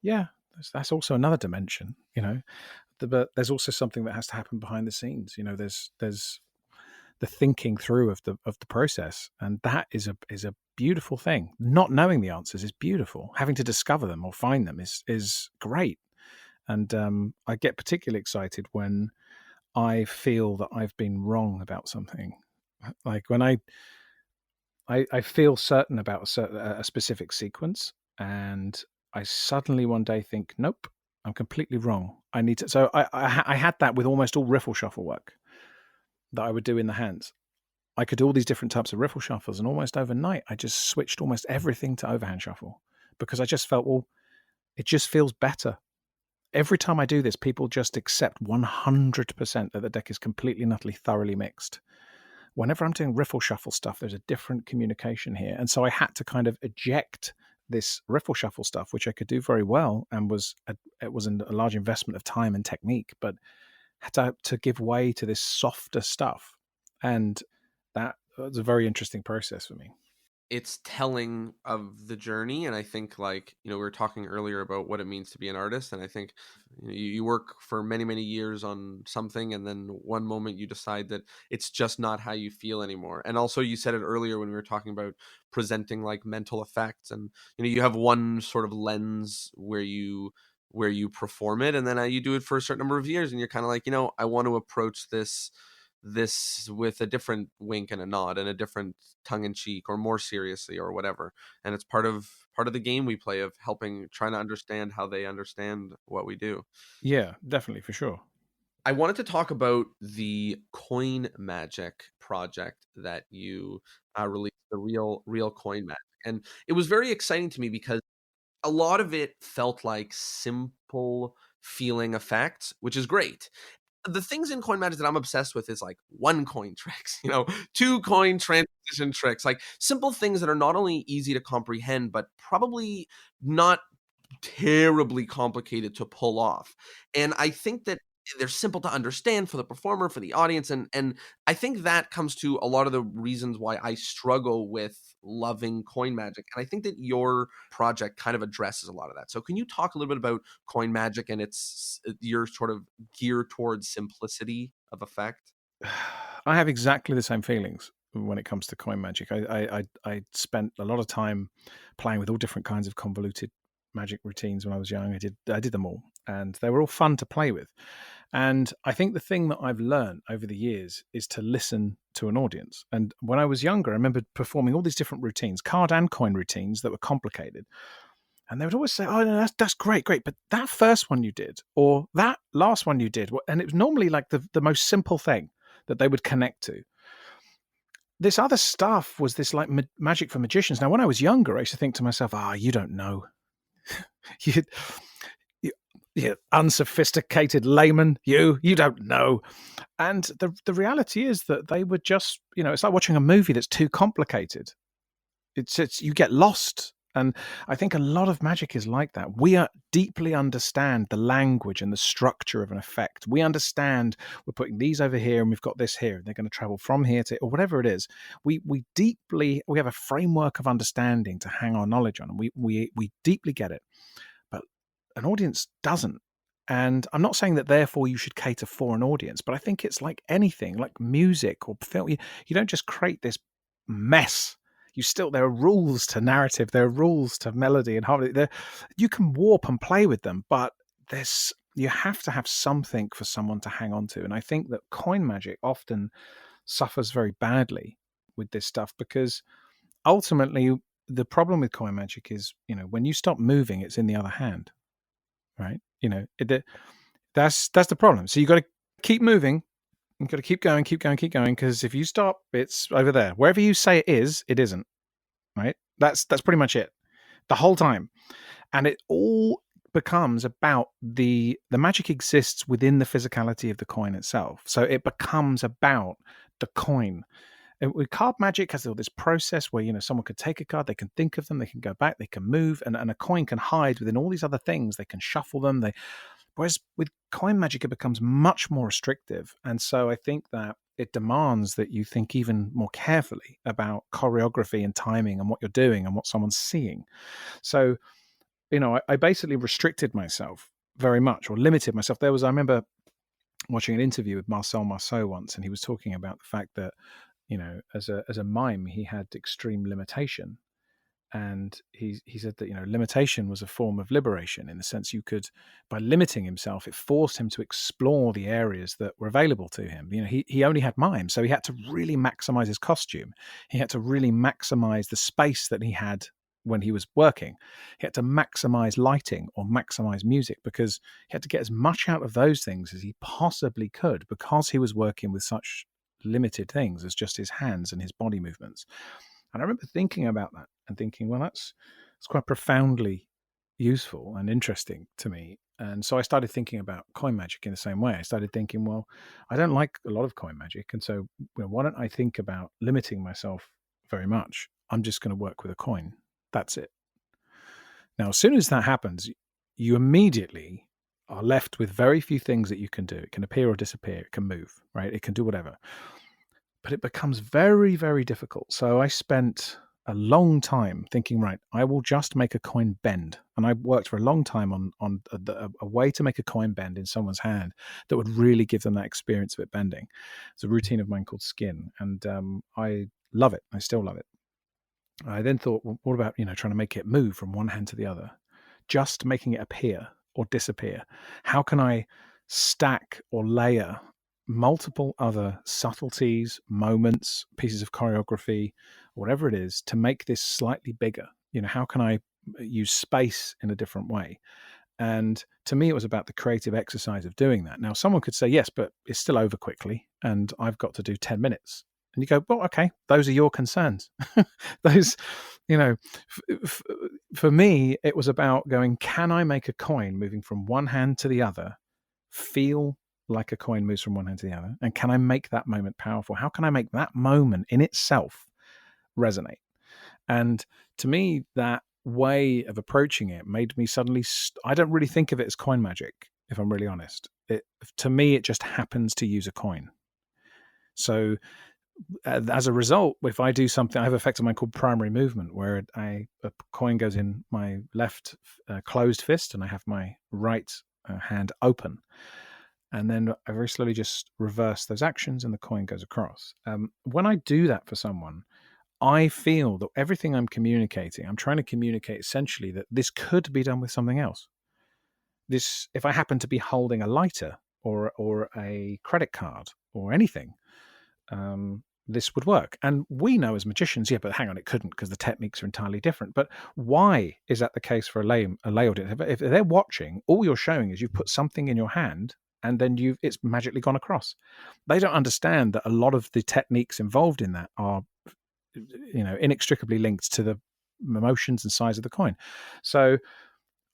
yeah, that's also another dimension, but there's also something that has to happen behind the scenes. There's the thinking through of the process, and that is a beautiful thing. Not knowing the answers is beautiful. Having to discover them or find them is great. And I get particularly excited when I feel that I've been wrong about something. Like when I feel certain about a specific sequence, and I suddenly one day think, nope, I'm completely wrong. I need to. So I had that with almost all riffle shuffle work that I would do in the hands. I could do all these different types of riffle shuffles, and almost overnight, I just switched almost everything to overhand shuffle because I just felt, well, it just feels better. Every time I do this, people just accept 100% that the deck is completely and utterly thoroughly mixed. Whenever I'm doing riffle shuffle stuff, there's a different communication here. And so I had to kind of eject this riffle shuffle stuff, which I could do very well, and it was a large investment of time and technique, but had to give way to this softer stuff. And that was a very interesting process for me. It's telling of the journey, and I think, like, we were talking earlier about what it means to be an artist, and I think you work for many years on something, and then one moment you decide that it's just not how you feel anymore. And also, you said it earlier when we were talking about presenting like mental effects, and you have one sort of lens where you perform it, and then you do it for a certain number of years, and you're kind of like, I want to approach this with a different wink and a nod and a different tongue in cheek, or more seriously, or whatever. And it's part of the game we play, of trying to understand how they understand what we do. Yeah, definitely, for sure. I wanted to talk about the Coin Magic project that you released, the real Coin Magic. And it was very exciting to me because a lot of it felt like simple feeling effects, which is great. The things in coin magic that I'm obsessed with is like one coin tricks, 2 coin transition tricks, like simple things that are not only easy to comprehend, but probably not terribly complicated to pull off. And I think that they're simple to understand for the performer, for the audience, and I think that comes to a lot of the reasons why I struggle with loving coin magic. And I think that your project kind of addresses a lot of that. So can you talk a little bit about coin magic and its your sort of gear towards simplicity of effect? I have exactly the same feelings when it comes to coin magic. I spent a lot of time playing with all different kinds of convoluted magic routines when I was young. I did them all, and they were all fun to play with. And I think the thing that I've learned over the years is to listen to an audience. And when I was younger, I remember performing all these different routines, card and coin routines that were complicated. And they would always say, "Oh, no, that's great, but that first one you did, or that last one you did," and it was normally like the most simple thing that they would connect to. this other stuff was this like magic for magicians. Now, when I was younger, I used to think to myself, you don't know. you, you unsophisticated layman, you don't know. And the reality is that they were just, it's like watching a movie that's too complicated. It's you get lost. And I think a lot of magic is like that. We deeply understand the language and the structure of an effect. We understand we're putting these over here and we've got this here. And they're going to travel from here to, or whatever it is. We have a framework of understanding to hang our knowledge on. And we deeply get it. But an audience doesn't. And I'm not saying that therefore you should cater for an audience, but I think it's like anything, like music or film. You don't just create this mess. There are rules to narrative, there are rules to melody and harmony. You can warp and play with them, but you have to have something for someone to hang on to. And I think that coin magic often suffers very badly with this stuff, because ultimately the problem with coin magic is, when you stop moving, it's in the other hand, right? That's the problem. So you got to keep moving. You've got to keep going, because if you stop, it's over there. Wherever you say it is, it isn't. Right? That's pretty much it. The whole time. And it all becomes about the magic exists within the physicality of the coin itself. So it becomes about the coin. And with card magic has all this process where, someone could take a card, they can think of them, they can go back, they can move, and a coin can hide within all these other things. They can shuffle them. Whereas with coin magic, it becomes much more restrictive. And so I think that it demands that you think even more carefully about choreography and timing and what you're doing and what someone's seeing. So, I basically restricted myself very much, or limited myself. I remember watching an interview with Marcel Marceau once, and he was talking about the fact that, as a mime, he had extreme limitation. And he said that, limitation was a form of liberation, in the sense by limiting himself, it forced him to explore the areas that were available to him. He only had mime, so he had to really maximize his costume. He had to really maximize the space that he had when he was working. He had to maximize lighting or maximize music, because he had to get as much out of those things as he possibly could, because he was working with such limited things as just his hands and his body movements. And I remember thinking about that and thinking, well, it's quite profoundly useful and interesting to me. And so I started thinking about coin magic in the same way. I started thinking, well, I don't like a lot of coin magic. And so why don't I think about limiting myself very much? I'm just going to work with a coin. That's it. Now, as soon as that happens, you immediately are left with very few things that you can do. It can appear or disappear. It can move, right? It can do whatever. But it becomes very, very difficult. So I spent a long time thinking, right, I will just make a coin bend. And I worked for a long time on a way to make a coin bend in someone's hand that would really give them that experience of it bending. It's a routine of mine called skin. And I love it. I still love it. I then thought, well, what about, trying to make it move from one hand to the other? Just making it appear or disappear. How can I stack or layer multiple other subtleties, moments, pieces of choreography, whatever it is, to make this slightly bigger? How can I use space in a different way? And to me, it was about the creative exercise of doing that. Now, someone could say, yes, but it's still over quickly and I've got to do 10 minutes. And you go, well, okay, those are your concerns. Those, for me, it was about going, can I make a coin moving from one hand to the other feel like a coin moves from one hand to the other? And can I make that moment powerful? How can I make that moment in itself resonate? And to me, that way of approaching it made me suddenly, I don't really think of it as coin magic, if I'm really honest. To me, it just happens to use a coin. So as a result, if I do something, I have an effect of mine called primary movement, where a coin goes in my left closed fist and I have my right hand open. And then I very slowly just reverse those actions and the coin goes across. When I do that for someone, I feel that everything I'm communicating, I'm trying to communicate essentially that this could be done with something else. This, if I happen to be holding a lighter or a credit card or anything, this would work. And we know as magicians, yeah, but hang on, it couldn't, because the techniques are entirely different. But why is that the case for a lay audience? If they're watching, all you're showing is you've put something in your hand and then it's magically gone across. They don't understand that a lot of the techniques involved in that are, inextricably linked to the emotions and size of the coin. So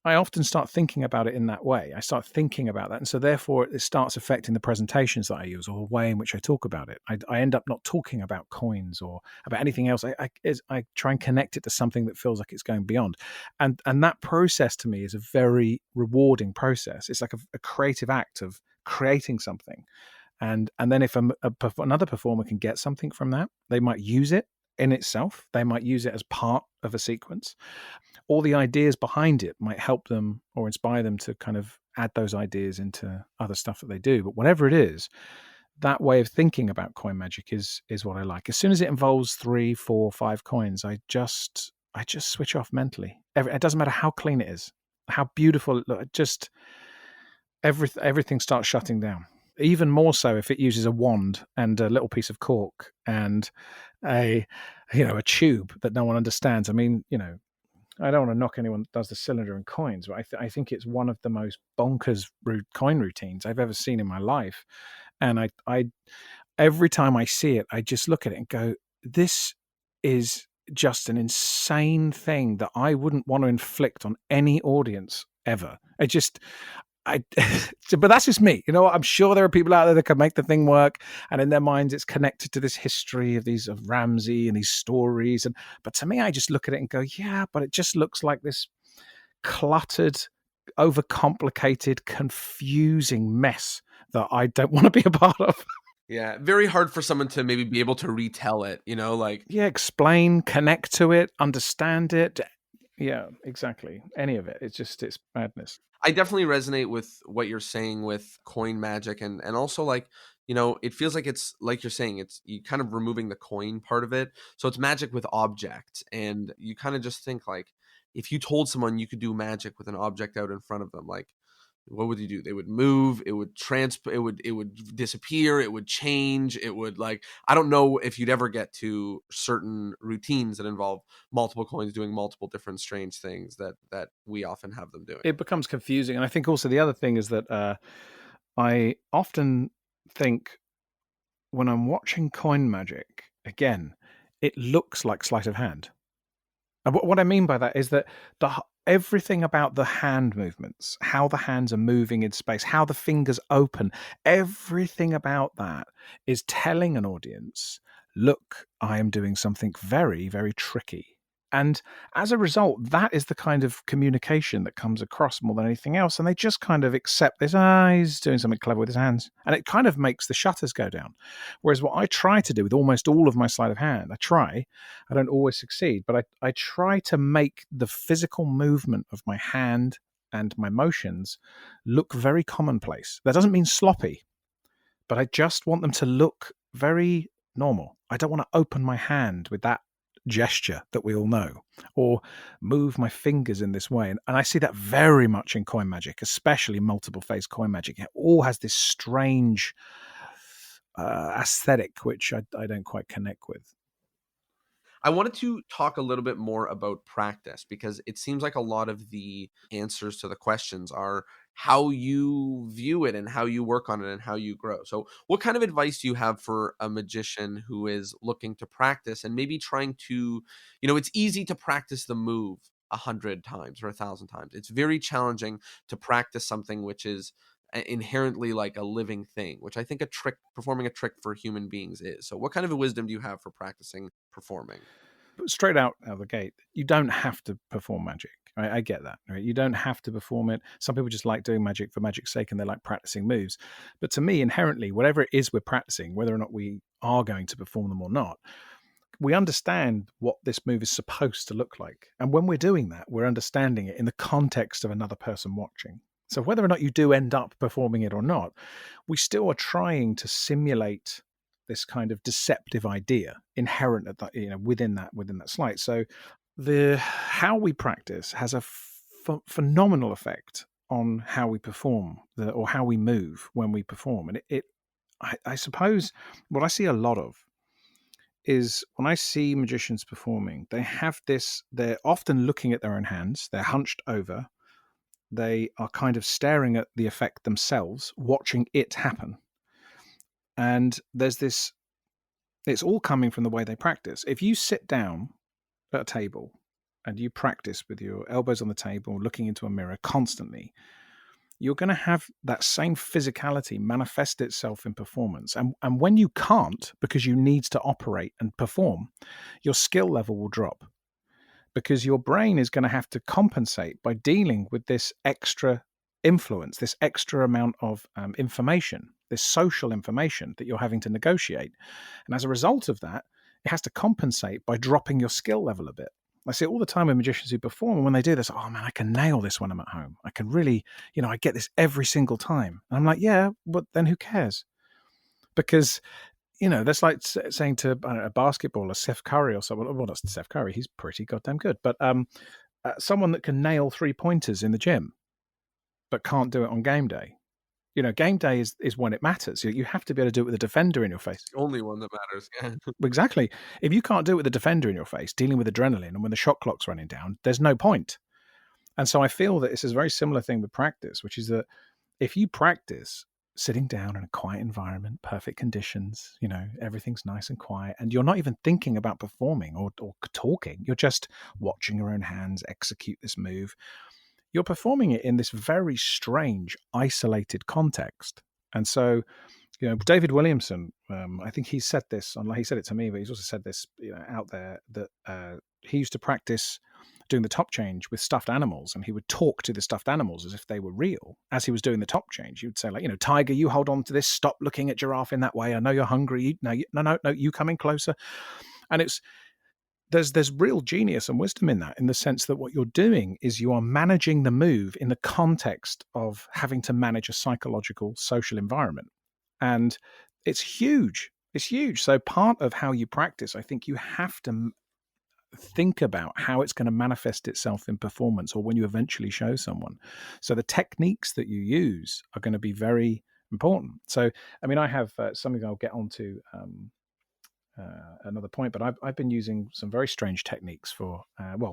I often start thinking about it in that way. I start thinking about that. And so therefore it starts affecting the presentations that I use or the way in which I talk about it. I end up not talking about coins or about anything else. I try and connect it to something that feels like it's going beyond. And that process to me is a very rewarding process. It's like a creative act of creating something. And then if another performer can get something from that, they might use it in itself. They might use it as part of a sequence. All the ideas behind it might help them or inspire them to kind of add those ideas into other stuff that they do. But whatever it is, that way of thinking about coin magic is what I like. As soon as it involves 3, 4, 5 coins, I just switch off mentally. It doesn't matter how clean it is, how beautiful it looks. Just everything starts shutting down. Even more so if it uses a wand and a little piece of cork and a tube that no one understands. I mean, I don't want to knock anyone that does the cylinder and coins, but I think it's one of the most bonkers coin routines I've ever seen in my life. And I every time I see it, I just look at it and go, this is just an insane thing that I wouldn't want to inflict on any audience ever. But that's just me. I'm sure there are people out there that can make the thing work, and in their minds it's connected to this history of Ramsey and these stories. But to me, I just look at it and go, yeah, but it just looks like this cluttered, overcomplicated, confusing mess that I don't want to be a part of. Yeah, very hard for someone to maybe be able to retell it, explain, connect to it, understand it. Yeah, exactly. Any of it. It's madness. I definitely resonate with what you're saying with coin magic, and also it feels like it's like you're saying, it's you kind of removing the coin part of it. So it's magic with objects, and you kind of just think like if you told someone you could do magic with an object out in front of them, like what would you do? They would move, it would it would disappear, it would change, it would I don't know if you'd ever get to certain routines that involve multiple coins doing multiple different strange things that we often have them doing. It becomes confusing. And I think also the other thing is that I often think when I'm watching coin magic, again, it looks like sleight of hand. And what I mean by that is that everything about the hand movements, how the hands are moving in space, how the fingers open, everything about that is telling an audience, look, I am doing something very, very tricky. And as a result, that is the kind of communication that comes across more than anything else. And they just kind of accept this, he's doing something clever with his hands. And it kind of makes the shutters go down. Whereas what I try to do with almost all of my sleight of hand, I don't always succeed, but I try to make the physical movement of my hand and my motions look very commonplace. That doesn't mean sloppy, but I just want them to look very normal. I don't want to open my hand with that gesture that we all know, or move my fingers in this way. And I see that very much in coin magic, especially multiple phase coin magic. It all has this strange aesthetic, which I don't quite connect with. I wanted to talk a little bit more about practice, because it seems like a lot of the answers to the questions are how you view it and how you work on it and how you grow. So what kind of advice do you have for a magician who is looking to practice and maybe trying to, it's easy to practice the move 100 times or 1,000 times. It's very challenging to practice something which is inherently like a living thing, which I think performing a trick for human beings is. So what kind of a wisdom do you have for practicing performing? Straight out of the gate, you don't have to perform magic. Right? I get that. Right? You don't have to perform it. Some people just like doing magic for magic's sake, and they like practicing moves. But to me, inherently, whatever it is we're practicing, whether or not we are going to perform them or not, we understand what this move is supposed to look like. And when we're doing that, we're understanding it in the context of another person watching. So whether or not you do end up performing it or not, we still are trying to simulate this kind of deceptive idea inherent at that, within that sleight. So how we practice has a phenomenal effect on how we perform or how we move when we perform. And I suppose what I see a lot of is when I see magicians performing, they have this, they're often looking at their own hands, they're hunched over, they are kind of staring at the effect themselves, watching it happen. And there's this, it's all coming from the way they practice. If you sit down at a table and you practice with your elbows on the table, looking into a mirror constantly, you're going to have that same physicality manifest itself in performance. And when you can't, because you need to operate and perform, your skill level will drop, because your brain is going to have to compensate by dealing with this extra influence, this extra amount of information, this social information that you're having to negotiate. And as a result of that, it has to compensate by dropping your skill level a bit. I see it all the time with magicians who perform, and when they do this, oh man, I can nail this when I'm at home. I can really, I get this every single time. And I'm like, yeah, but then who cares? Because, that's like saying to a basketballer, Steph Curry or someone, well, not Steph Curry, he's pretty goddamn good, but someone that can nail 3-pointers in the gym, but can't do it on game day. Game day is when it matters. You have to be able to do it with a defender in your face. Only one that matters. Yeah. Exactly. If you can't do it with a defender in your face, dealing with adrenaline, and when the shot clock's running down, there's no point. And so I feel that this is a very similar thing with practice, which is that if you practice sitting down in a quiet environment, perfect conditions, everything's nice and quiet, and you're not even thinking about performing or talking, you're just watching your own hands execute this move. You're performing it in this very strange, isolated context. And so, David Williamson, I think he said this, he said it to me, but he's also said this, out there, that he used to practice doing the top change with stuffed animals, and he would talk to the stuffed animals as if they were real as he was doing the top change. He would say, like, tiger, you hold on to this, stop looking at giraffe in that way, I know you're hungry, no, you coming closer. And there's real genius and wisdom in that, in the sense that what you're doing is you are managing the move in the context of having to manage a psychological, social environment. And it's huge. It's huge. So part of how you practice, I think you have to think about how it's going to manifest itself in performance, or when you eventually show someone. So the techniques that you use are going to be very important. So, I mean, I have something I'll get onto another point, but I've been using some very strange techniques for,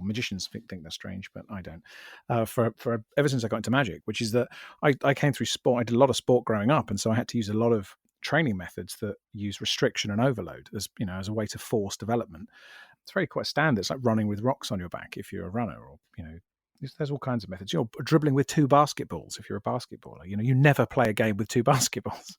magicians think they're strange, but I don't, for ever since I got into magic, which is that I came through sport. I did a lot of sport growing up, and so I had to use a lot of training methods that use restriction and overload as a way to force development. It's very quite standard. It's like running with rocks on your back if you're a runner, or there's all kinds of methods. Dribbling with 2 basketballs if you're a basketballer. You never play a game with 2 basketballs.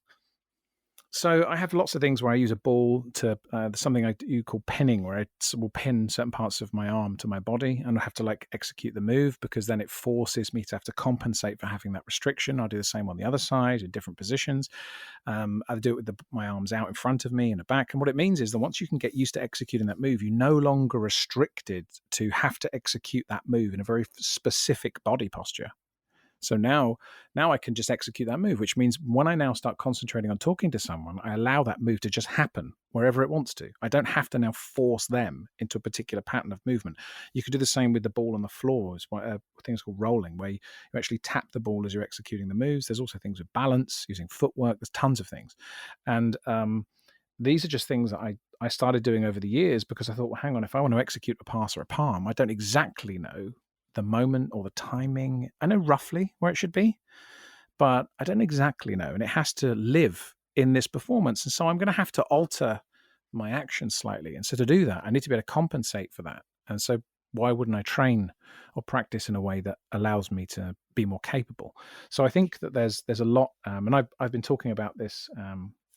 So I have lots of things where I use a ball to something I do called pinning, where I will pin certain parts of my arm to my body, and I have to execute the move, because then it forces me to have to compensate for having that restriction. I'll do the same on the other side in different positions. I do it with my arms out in front of me and the back. And what it means is that once you can get used to executing that move, you're no longer restricted to have to execute that move in a very specific body posture. So now I can just execute that move, which means when I now start concentrating on talking to someone, I allow that move to just happen wherever it wants to. I don't have to now force them into a particular pattern of movement. You could do the same with the ball on the floor. It's things called rolling, where you actually tap the ball as you're executing the moves. There's also things with balance, using footwork. There's tons of things. And these are just things that I started doing over the years, because I thought, well, hang on, if I want to execute a pass or a palm, I don't exactly know the moment or the timing. I know roughly where it should be, but I don't exactly know. And it has to live in this performance. And so I'm going to have to alter my actions slightly. And so to do that, I need to be able to compensate for that. And so why wouldn't I train or practice in a way that allows me to be more capable? So I think that there's a lot, and I've been talking about this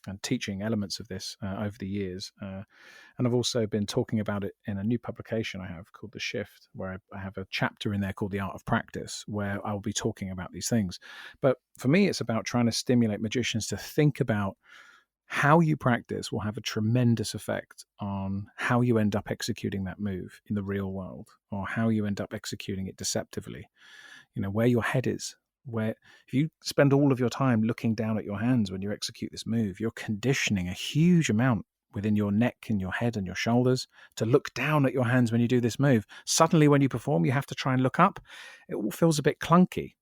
and teaching elements of this over the years. And I've also been talking about it in a new publication I have called The Shift, where I have a chapter in there called The Art of Practice, where I'll be talking about these things. But for me, it's about trying to stimulate magicians to think about how you practice will have a tremendous effect on how you end up executing that move in the real world, or how you end up executing it deceptively, where your head is. Where if you spend all of your time looking down at your hands when you execute this move, you're conditioning a huge amount within your neck and your head and your shoulders to look down at your hands when you do this move. Suddenly, when you perform, you have to try and look up. It all feels a bit clunky.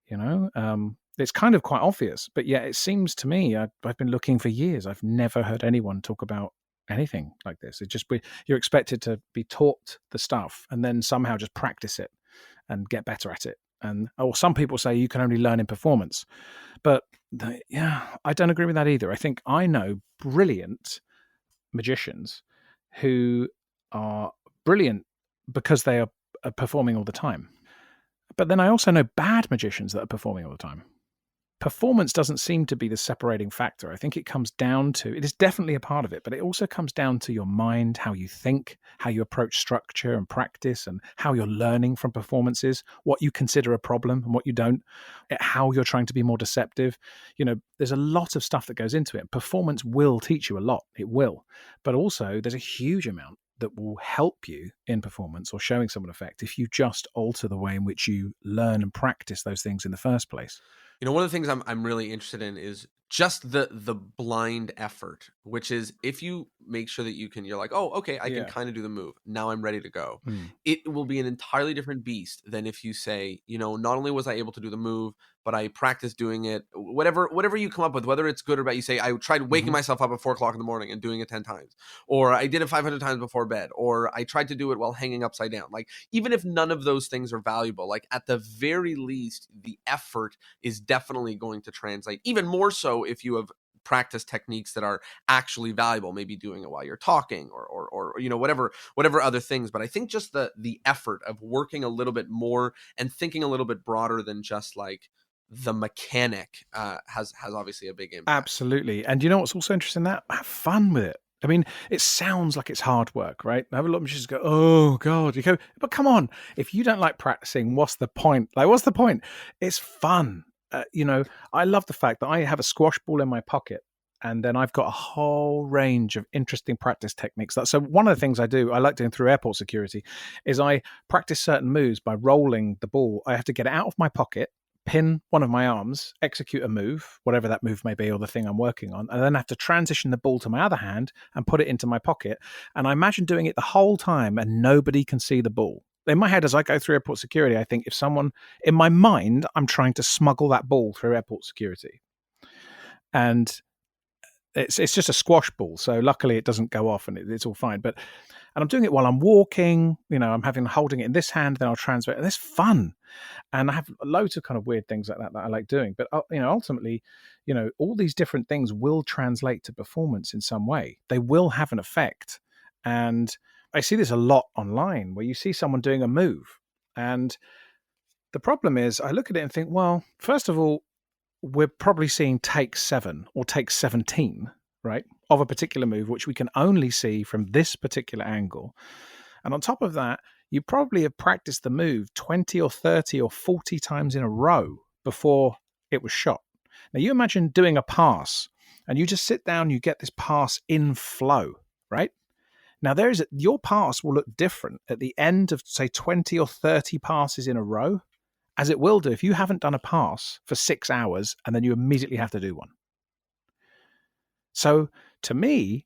It's kind of quite obvious, but yet it seems to me, I've been looking for years. I've never heard anyone talk about anything like this. It just, you're expected to be taught the stuff and then somehow just practice it and get better at it. Or some people say you can only learn in performance. But yeah, I don't agree with that either. I think I know brilliant magicians who are brilliant because they are performing all the time. But then I also know bad magicians that are performing all the time. Performance doesn't seem to be the separating factor. I think it comes down to, it is definitely a part of it, but it also comes down to your mind, how you think, how you approach structure and practice, and how you're learning from performances, what you consider a problem and what you don't, how you're trying to be more deceptive. There's a lot of stuff that goes into it. Performance will teach you a lot. It will. But also there's a huge amount that will help you in performance or showing someone effect if you just alter the way in which you learn and practice those things in the first place. One of the things I'm really interested in is just the blind effort, which is if you make sure that you're like, oh, okay, I can kind of do the move. Now I'm ready to go. It will be an entirely different beast than if you say, not only was I able to do the move, but I practiced doing it, whatever you come up with, whether it's good or bad. You say, I tried waking myself up at 4 o'clock in the morning and doing it 10 times, or I did it 500 times before bed, or I tried to do it while hanging upside down. Like, even if none of those things are valuable, like at the very least, the effort is definitely going to translate, even more so if you have practice techniques that are actually valuable, maybe doing it while you're talking or whatever other things. But I think just the effort of working a little bit more and thinking a little bit broader than just like the mechanic has obviously a big impact. Absolutely. And what's also interesting? That have fun with it. I mean, it sounds like it's hard work, right? I have a lot of magicians go, oh God, you go, but come on, if you don't like practicing, what's the point? Like, what's the point? It's fun. I love the fact that I have a squash ball in my pocket, and then I've got a whole range of interesting practice techniques. So one of the things I do, I like doing through airport security, is I practice certain moves by rolling the ball. I have to get it out of my pocket, pin one of my arms, execute a move, whatever that move may be, or the thing I'm working on, and then I have to transition the ball to my other hand and put it into my pocket. And I imagine doing it the whole time and nobody can see the ball. In my head, as I go through airport security, I think if someone, in my mind, I'm trying to smuggle that ball through airport security. And it's just a squash ball. So luckily it doesn't go off and it's all fine. And I'm doing it while I'm walking, I'm holding it in this hand, then I'll transfer it. And it's fun. And I have loads of kind of weird things like that I like doing. But, ultimately, all these different things will translate to performance in some way. They will have an effect. And I see this a lot online where you see someone doing a move. And the problem is I look at it and think, well, first of all, we're probably seeing take 7 or take 17, right, of a particular move, which we can only see from this particular angle. And on top of that, you probably have practiced the move 20 or 30 or 40 times in a row before it was shot. Now, you imagine doing a pass and you just sit down, you get this pass in flow, right? Now, your pass will look different at the end of, say, 20 or 30 passes in a row, as it will do if you haven't done a pass for 6 hours and then you immediately have to do one. So, to me,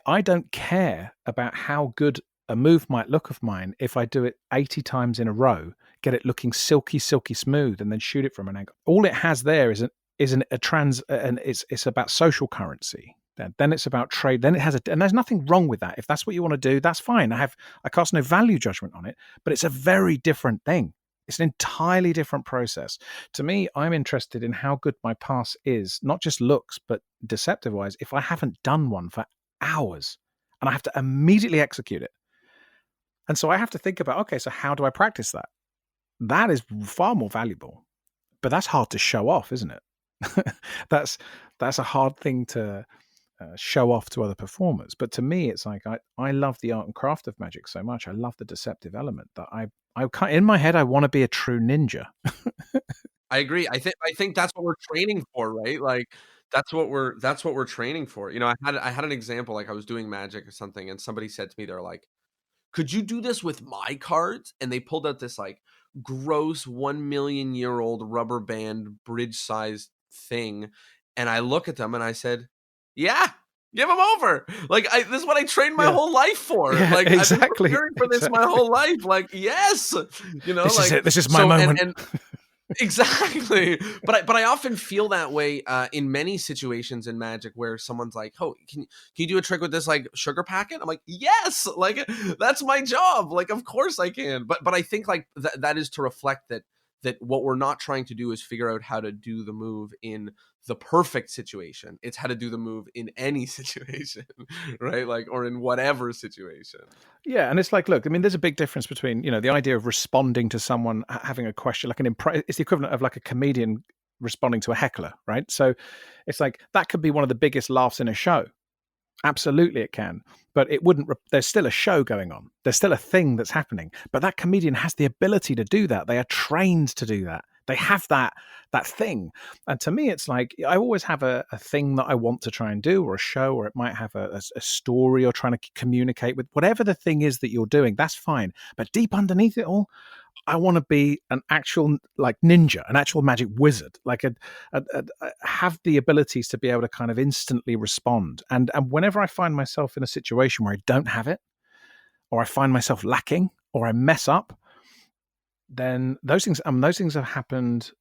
I don't care about how good a move might look of mine if I do it 80 times in a row, get it looking silky smooth, and then shoot it from an angle. All it has there is it's about social currency. Then it's about trade. Then it has and there's nothing wrong with that. If that's what you want to do, that's fine. I cast no value judgment on it, but it's a very different thing. It's an entirely different process. To me, I'm interested in how good my pass is, not just looks, but deceptive-wise, if I haven't done one for hours and I have to immediately execute it. And so I have to think about, okay, so how do I practice that? That is far more valuable, but that's hard to show off, isn't it? That's a hard thing to show off to other performers. But to me, it's like I love the art and craft of magic so much. I love the deceptive element that I in my head, I want to be a true ninja. I agree. I think that's what we're training for, right? Like that's what we're training for. I had an example, like I was doing magic or something, and somebody said to me, they're like, could you do this with my cards? And they pulled out this like gross 1,000,000-year-old rubber band bridge sized thing. And I look at them and I said, yeah, give them over. Like this is what I trained my whole life for. Yeah, like exactly. I've been preparing for this my whole life. Like, yes, this is it. This is my moment. Exactly. But I often feel that way in many situations in magic where someone's like, oh, can you do a trick with this like sugar packet? I'm like, yes, like that's my job. Like, of course I can. But I think like that is to reflect that that what we're not trying to do is figure out how to do the move in the perfect situation. It's how to do the move in any situation, right? Like, or in whatever situation. Yeah, and it's like, look, I mean, there's a big difference between, the idea of responding to someone having a question, like it's the equivalent of like a comedian responding to a heckler, right? So it's like that could be one of the biggest laughs in a show. Absolutely, it can, but it wouldn't. There's still a show going on. There's still a thing that's happening. But that comedian has the ability to do that. They are trained to do that. They have that thing. And to me, it's like I always have a thing that I want to try and do, or a show, or it might have a story you're trying to communicate with. Whatever the thing is that you're doing, that's fine. But deep underneath it all, I want to be an actual like ninja, an actual magic wizard, like have the abilities to be able to kind of instantly respond. And whenever I find myself in a situation where I don't have it, or I find myself lacking, or I mess up, then those things have happened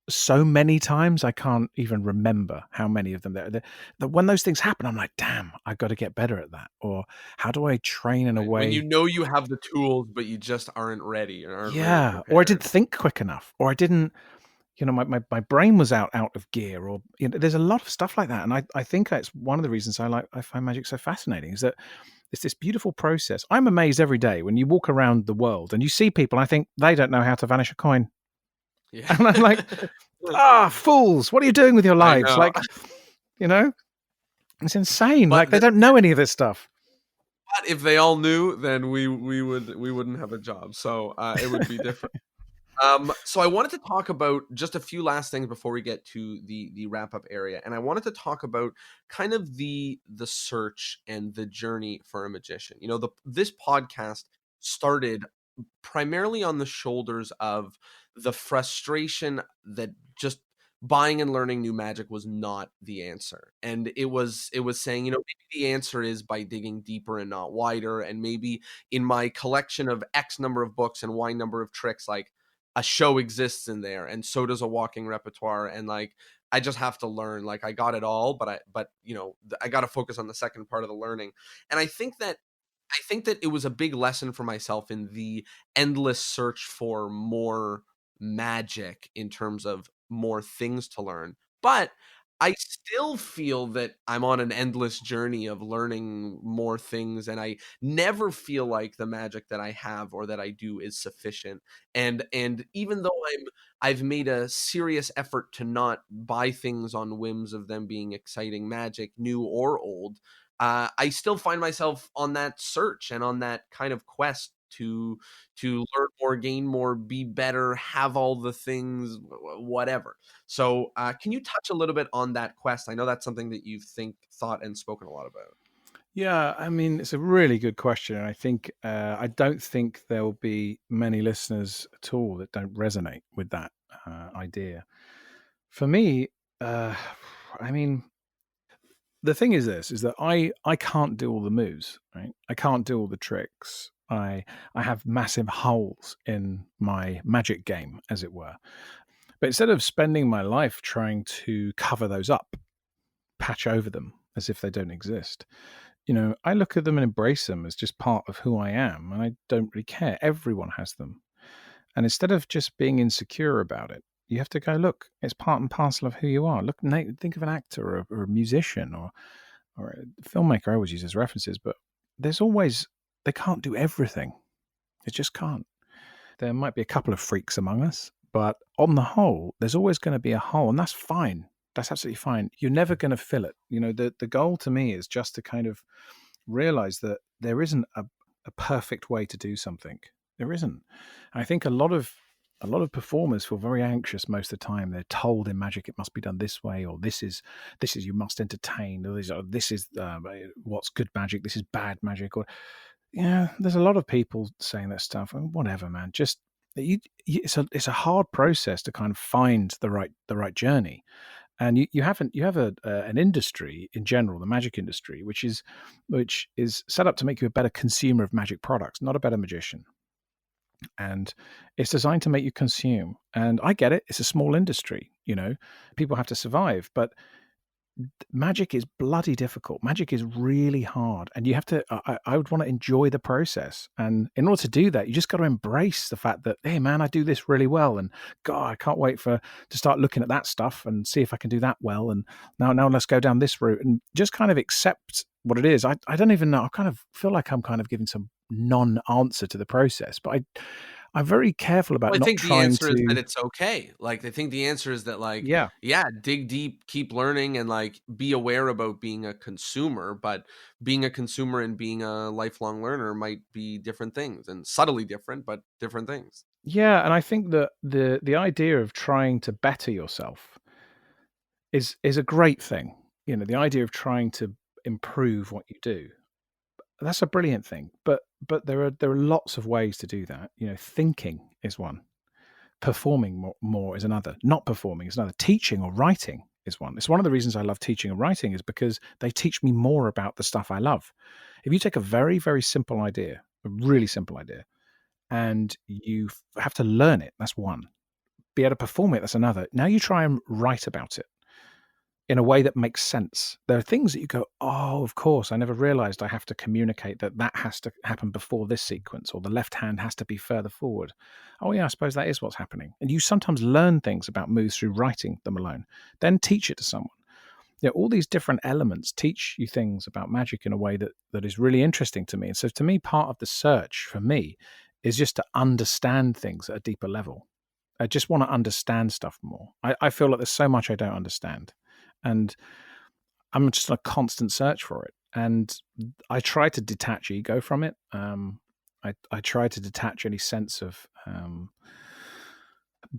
so many times I can't even remember how many of them there. When those things happen, I'm like, damn, I got to get better at that. Or how do I train in a Right? When way? you know you have the tools, but you just aren't ready or aren't really Yeah, or I didn't prepared. think quick enough, or I didn't, my brain was out of gear, or there's a lot of stuff like that. And I think that's one of the reasons I find magic so fascinating, is that it's this beautiful process. I'm amazed every day when you walk around the world and you see people, and I think they don't know how to vanish a coin. Yeah. And I'm like, fools, what are you doing with your I lives? know. Like, you know, it's insane. But Like they don't know any of this stuff. but if they all knew, then we wouldn't have a job. So it would be different. So I wanted to talk about just a few last things before we get to the wrap up area, and I wanted to talk about kind of the search and the journey for a magician. This podcast started primarily on the shoulders of the frustration that just buying and learning new magic was not the answer. And it was saying, maybe the answer is by digging deeper and not wider. And maybe in my collection of X number of books and Y number of tricks, like a show exists in there, and so does a walking repertoire. And like I just have to learn. Like I got it all, but I got to focus on the second part of the learning. And I think that it was a big lesson for myself in the endless search for more magic in terms of more things to learn. But I still feel that I'm on an endless journey of learning more things, and I never feel like the magic that I have or that I do is sufficient. And even though I've made a serious effort to not buy things on whims of them being exciting magic, new or old, I still find myself on that search and on that kind of quest to learn more, gain more, be better, have all the things, whatever. So, can you touch a little bit on that quest? I know that's something that you've thought, and spoken a lot about. Yeah, I mean, it's a really good question. And I think, I don't think there'll be many listeners at all that don't resonate with that idea. For me, uh, I mean, the thing is this, is that I can't do all the moves, right? I can't do all the tricks. I have massive holes in my magic game, as it were. But instead of spending my life trying to cover those up, patch over them as if they don't exist, I look at them and embrace them as just part of who I am, and I don't really care. Everyone has them. And instead of just being insecure about it, you have to go, look, it's part and parcel of who you are. Look, think of an actor, or a musician, or a filmmaker. I always use as references, but they can't do everything. They just can't. There might be a couple of freaks among us, but on the whole, there's always going to be a hole, and that's fine. That's absolutely fine. You're never going to fill it. The goal to me is just to kind of realize that there isn't a perfect way to do something. There isn't. I think a lot of performers feel very anxious most of the time. They're told in magic it must be done this way, or this is you must entertain, or this is what's good magic, this is bad magic, or yeah, there's a lot of people saying that stuff. Whatever, man. Just it's a hard process to kind of find the right journey. And you have an industry in general, the magic industry, which is set up to make you a better consumer of magic products, not a better magician. And it's designed to make you consume. And I get it; it's a small industry, people have to survive. But magic is bloody difficult. Magic is really hard, and you have to. I would want to enjoy the process, and in order to do that, you just got to embrace the fact that, hey, man, I do this really well, and God, I can't wait to start looking at that stuff and see if I can do that well. And now let's go down this route, and just kind of accept what it is. I don't even know. I kind of feel like I'm kind of giving some non-answer to the process, but I'm very careful about Well, I not think the trying answer is that to. it's okay. Like, I think the answer is that, like, Yeah, yeah, dig deep, keep learning, and like be aware about being a consumer. But being a consumer and being a lifelong learner might be different things, and subtly different, but different things. yeah, and I think that the idea of trying to better yourself is a great thing. The idea of trying to improve what you do, that's a brilliant thing. But there are lots of ways to do that. Thinking is one. Performing more is another. Not performing is another. Teaching or writing is one. It's one of the reasons I love teaching and writing, is because they teach me more about the stuff I love. If you take a very, very simple idea, a really simple idea, and you have to learn it, that's one. Be able to perform it, that's another. Now you try and write about it in a way that makes sense. There are things that you go, oh, of course, I never realized I have to communicate that has to happen before this sequence, or the left hand has to be further forward. Oh, yeah, I suppose that is what's happening. And you sometimes learn things about moves through writing them alone, then teach it to someone. All these different elements teach you things about magic in a way that is really interesting to me. And so to me, part of the search for me is just to understand things at a deeper level. I just want to understand stuff more. I feel like there's so much I don't understand. And I'm just on a constant search for it. And I try to detach ego from it. I try to detach any sense of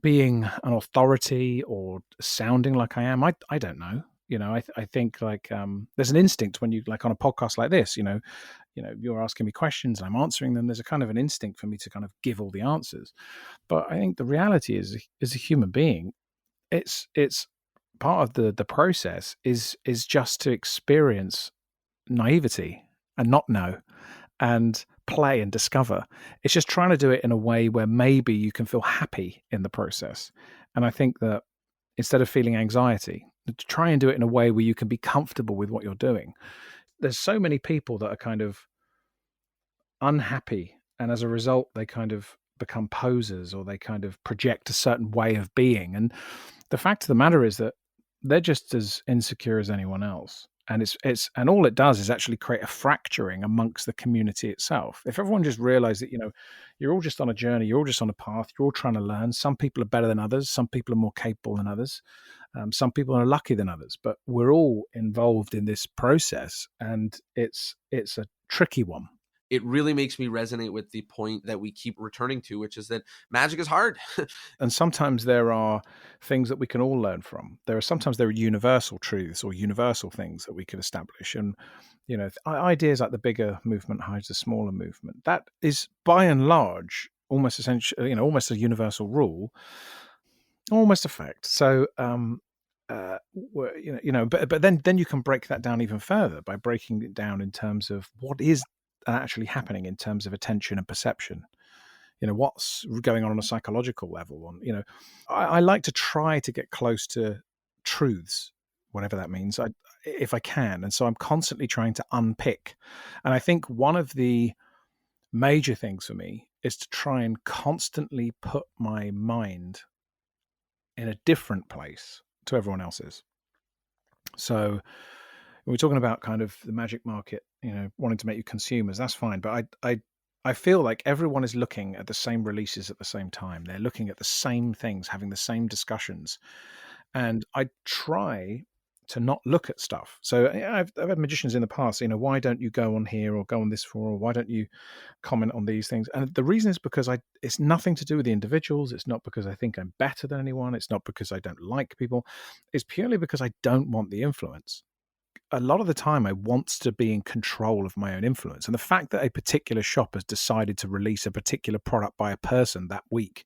being an authority or sounding like I am. I don't know. I think like there's an instinct when you, like on a podcast like this, you're asking me questions and I'm answering them. There's a kind of an instinct for me to kind of give all the answers. But I think the reality is, as a human being, it's part of the process is just to experience naivety and not know, and play and discover. It's just trying to do it in a way where maybe you can feel happy in the process. And I think that instead of feeling anxiety, to try and do it in a way where you can be comfortable with what you're doing. There's so many people that are kind of unhappy, and as a result they kind of become posers, or they kind of project a certain way of being. And the fact of the matter is that they're just as insecure as anyone else. And it's and all it does is actually create a fracturing amongst the community itself. If everyone just realized that, you're all just on a journey, you're all just on a path, you're all trying to learn. Some people are better than others, some people are more capable than others, some people are lucky than others, but we're all involved in this process, and it's a tricky one. It really makes me resonate with the point that we keep returning to, which is that magic is hard. And sometimes there are things that we can all learn from. Sometimes there are universal truths or universal things that we could establish. And, ideas like the bigger movement hides the smaller movement. That is by and large almost essential, almost a universal rule, almost a fact. So, but then you can break that down even further by breaking it down in terms of what is actually happening in terms of attention and perception. What's going on a psychological level. I like to try to get close to truths, whatever that means, if I can. And so I'm constantly trying to unpick. And I think one of the major things for me is to try and constantly put my mind in a different place to everyone else's. So we're talking about kind of the magic market, wanting to make you consumers, that's fine. But I feel like everyone is looking at the same releases at the same time. They're looking at the same things, having the same discussions. And I try to not look at stuff. So I've had magicians in the past, why don't you go on here or go on this for, or why don't you comment on these things? And the reason is because it's nothing to do with the individuals. It's not because I think I'm better than anyone. It's not because I don't like people. It's purely because I don't want the influence. A lot of the time I want to be in control of my own influence. And the fact that a particular shop has decided to release a particular product by a person that week,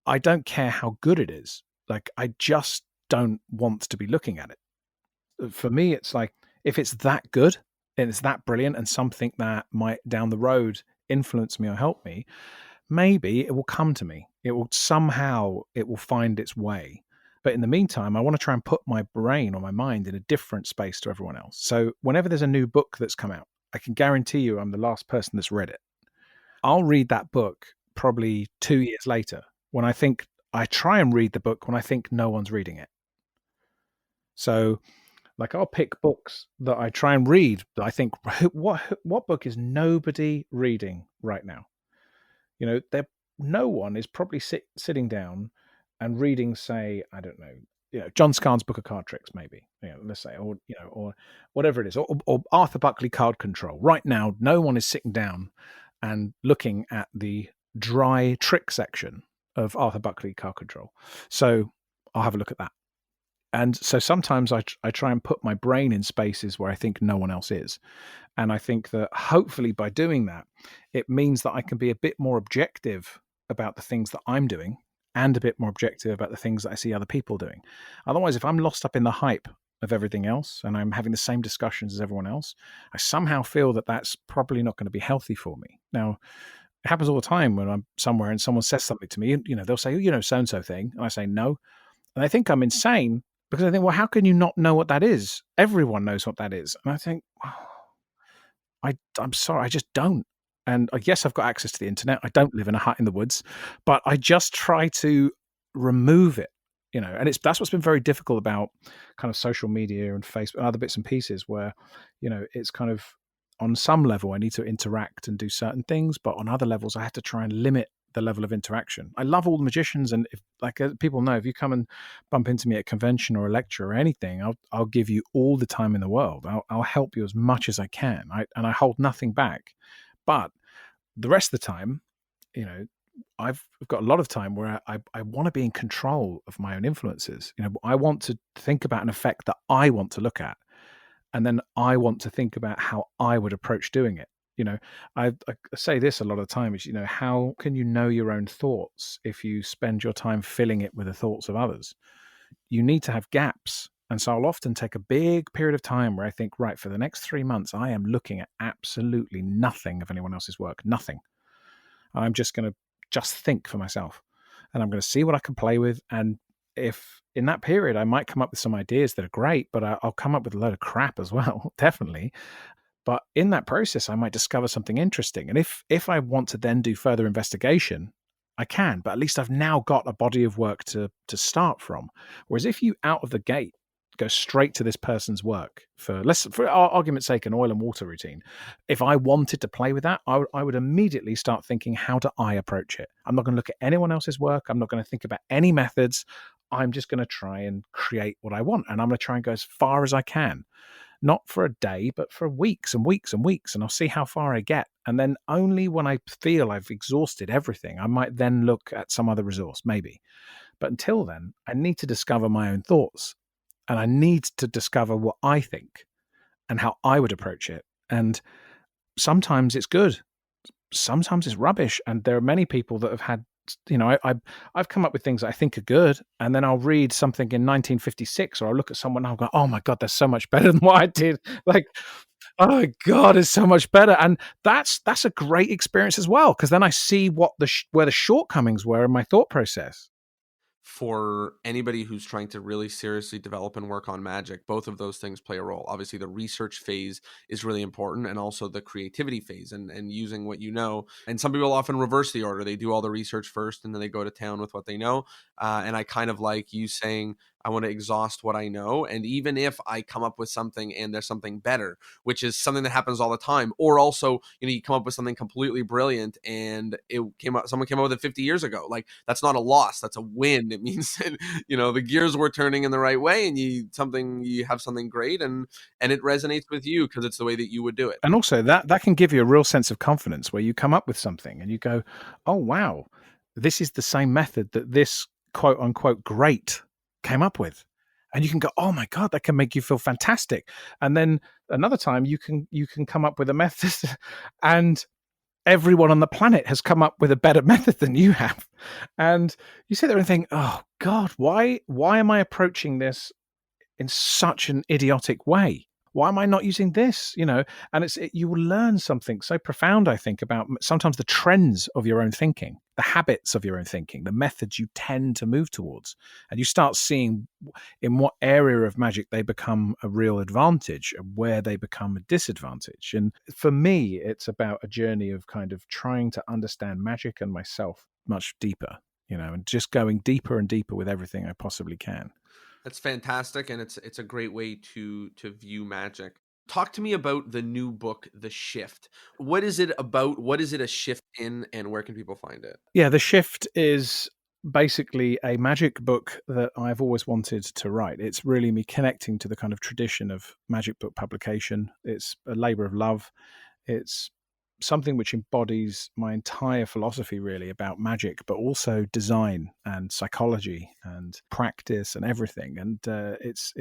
I don't care how good it is. Like, I just don't want to be looking at it. For me, it's like, if it's that good and it's that brilliant and something that might down the road influence me or help me, maybe it will come to me. It will find its way. But in the meantime, I want to try and put my brain or my mind in a different space to everyone else. So whenever there's a new book that's come out, I can guarantee you I'm the last person that's read it. I'll read that book probably 2 years later when I try and read the book when I think no one's reading it. So like I'll pick books that I try and read that I think, what book is nobody reading right now? No one is probably sitting down and reading, say, I don't know, John Scarn's Book of Card Tricks, maybe, let's say, or whatever it is, or Arthur Buckley Card Control. Right now, no one is sitting down and looking at the dry trick section of Arthur Buckley Card Control. So I'll have a look at that. And so sometimes I try and put my brain in spaces where I think no one else is. And I think that hopefully by doing that, it means that I can be a bit more objective about the things that I'm doing and a bit more objective about the things that I see other people doing. Otherwise, if I'm lost up in the hype of everything else and I'm having the same discussions as everyone else, I somehow feel that that's probably not going to be healthy for me. Now, it happens all the time when I'm somewhere and someone says something to me, they'll say, so-and-so thing. And I say, no. And I think I'm insane because I think, well, how can you not know what that is? Everyone knows what that is. And I think, I'm sorry, I just don't. And yes, I've got access to the internet. I don't live in a hut in the woods, but I just try to remove it, and that's what's been very difficult about kind of social media and Facebook and other bits and pieces where, it's kind of on some level I need to interact and do certain things, but on other levels I have to try and limit the level of interaction. I love all the magicians, and if, like people know, if you come and bump into me at a convention or a lecture or anything, I'll give you all the time in the world. I'll help you as much as I can, and I hold nothing back. But the rest of the time, I've got a lot of time where I want to be in control of my own influences. I want to think about an effect that I want to look at, and then I want to think about how I would approach doing it. I say this a lot of the time is, how can you know your own thoughts if you spend your time filling it with the thoughts of others? You need to have gaps. And so I'll often take a big period of time where I think, right, for the next 3 months, I am looking at absolutely nothing of anyone else's work, nothing. I'm just going to just think for myself, and I'm going to see what I can play with. And if in that period, I might come up with some ideas that are great, but I'll come up with a load of crap as well, definitely. But in that process, I might discover something interesting. And if I want to then do further investigation, I can, but at least I've now got a body of work to start from. Whereas if you out of the gate go straight to this person's work for argument's sake, an oil and water routine, if I wanted to play with that, I would immediately start thinking, how do I approach it? I'm not going to look at anyone else's work. I'm not going to think about any methods. I'm just going to try and create what I want. And I'm going to try and go as far as I can. Not for a day, but for weeks and weeks and weeks. And I'll see how far I get. And then only when I feel I've exhausted everything, I might then look at some other resource, maybe. But until then, I need to discover my own thoughts. And I need to discover what I think and how I would approach it. And sometimes it's good. Sometimes it's rubbish. And there are many people that have had, I've come up with things that I think are good, and then I'll read something in 1956, or I'll look at someone and I'll go, oh my God, that's so much better than what I did. Like, oh my God, it's so much better. And that's a great experience as well, because then I see what where the shortcomings were in my thought process. For anybody who's trying to really seriously develop and work on magic, both of those things play a role. Obviously, the research phase is really important, and also the creativity phase and using what you know. And some people often reverse the order. They do all the research first, and then they go to town with what they know. And I kind of like you saying, I want to exhaust what I know. And even if I come up with something and there's something better, which is something that happens all the time, or also, you come up with something completely brilliant and someone came up with it 50 years ago. Like, that's not a loss. That's a win. It means that, the gears were turning in the right way, and you have something great, and it resonates with you because it's the way that you would do it. And also that can give you a real sense of confidence where you come up with something and you go, oh, wow, this is the same method that this quote unquote great came up with. And you can go, oh my God, that can make you feel fantastic. And then another time you can come up with a method and everyone on the planet has come up with a better method than you have. And you sit there and think, oh God, why am I approaching this in such an idiotic way? Why am I not using this? And you will learn something so profound, I think, about sometimes the trends of your own thinking. the habits of your own thinking, the methods you tend to move towards. And you start seeing in what area of magic they become a real advantage and where they become a disadvantage. And for me, it's about a journey of kind of trying to understand magic and myself much deeper, and just going deeper and deeper with everything I possibly can. That's fantastic, and it's a great way to view magic. Talk to me about the new book, The Shift. What is it about? What is it a shift in, and where can people find it? Yeah, The Shift is basically a magic book that I've always wanted to write. It's really me connecting to the kind of tradition of magic book publication. It's a labor of love. It's something which embodies my entire philosophy really about magic, but also design and psychology and practice and everything. And it's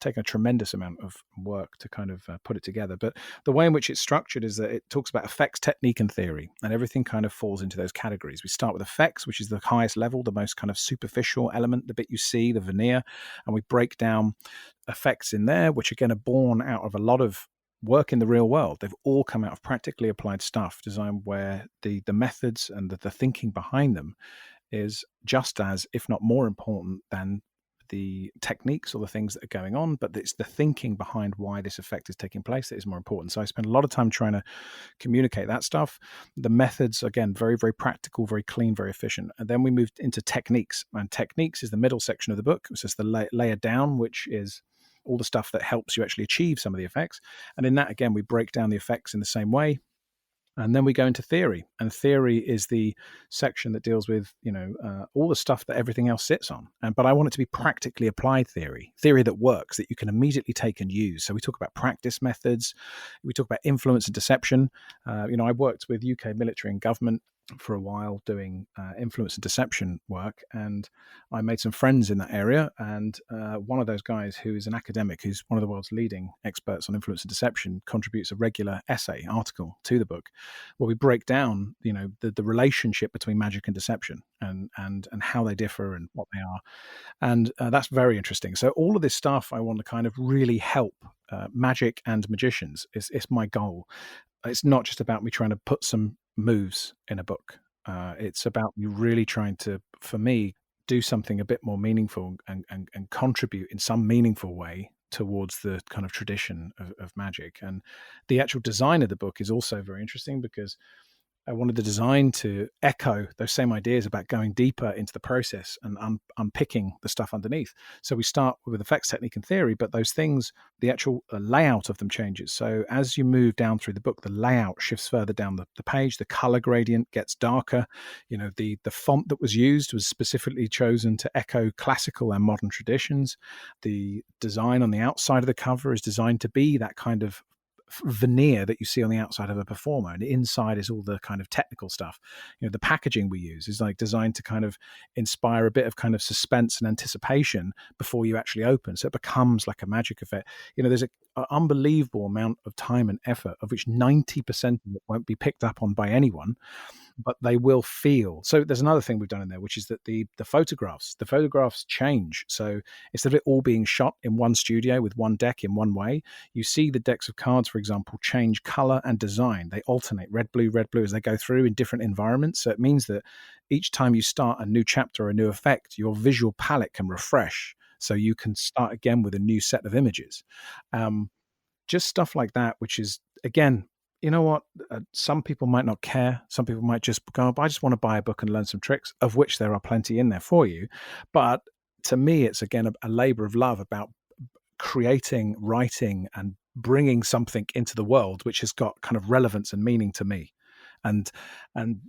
taken a tremendous amount of work to kind of put it together. But the way in which it's structured is that it talks about effects, technique, and theory, and everything kind of falls into those categories. We start with effects, which is the highest level, the most kind of superficial element, the bit you see, the veneer, and we break down effects in there, which again are born out of a lot of work in the real world. They've all come out of practically applied stuff, designed where the methods and the thinking behind them is just as, if not more important than the techniques or the things that are going on, but it's the thinking behind why this effect is taking place that is more important. So I spend a lot of time trying to communicate that stuff. The methods, again, very, very practical, very clean, very efficient. And then we moved into techniques, and techniques is the middle section of the book. It's just the layer down, which is all the stuff that helps you actually achieve some of the effects. And in that, again, we break down the effects in the same way. And then we go into theory, and theory is the section that deals with, all the stuff that everything else sits on. But I want it to be practically applied theory that works, that you can immediately take and use. So we talk about practice methods, we talk about influence and deception. I worked with UK military and government for a while doing influence and deception work, and I made some friends in that area. And one of those guys, who is an academic, who's one of the world's leading experts on influence and deception, contributes a regular essay article to the book where we break down the relationship between magic and deception, and how they differ and what they are. And that's very interesting. So all of this stuff I want to kind of really help magic and magicians. It's my goal. It's not just about me trying to put some moves in a book. It's about me really trying to, for me, do something a bit more meaningful and contribute in some meaningful way towards the kind of tradition of magic. And the actual design of the book is also very interesting, because I wanted the design to echo those same ideas about going deeper into the process and unpicking the stuff underneath. So we start with effects, technique, and theory, but those things, the actual layout of them changes. So as you move down through the book, the layout shifts further down the page. The color gradient gets darker. The font that was used was specifically chosen to echo classical and modern traditions. The design on the outside of the cover is designed to be that kind of veneer that you see on the outside of a performer, and inside is all the kind of technical stuff. The packaging we use is like designed to kind of inspire a bit of kind of suspense and anticipation before you actually open, so it becomes like a magic effect. There's an unbelievable amount of time and effort, of which 90% of it won't be picked up on by anyone, but they will feel. So there's another thing we've done in there, which is that the photographs change. So instead of it all being shot in one studio with one deck in one way, you see the decks of cards, for example, change color and design. They alternate red, blue, as they go through in different environments. So it means that each time you start a new chapter or a new effect, your visual palette can refresh. So you can start again with a new set of images. Just stuff like that, which is, again, you know what? Some people might not care. Some people might just go, I just want to buy a book and learn some tricks, of which there are plenty in there for you. But to me, it's, again, a labor of love about creating, writing, and bringing something into the world which has got kind of relevance and meaning to me. And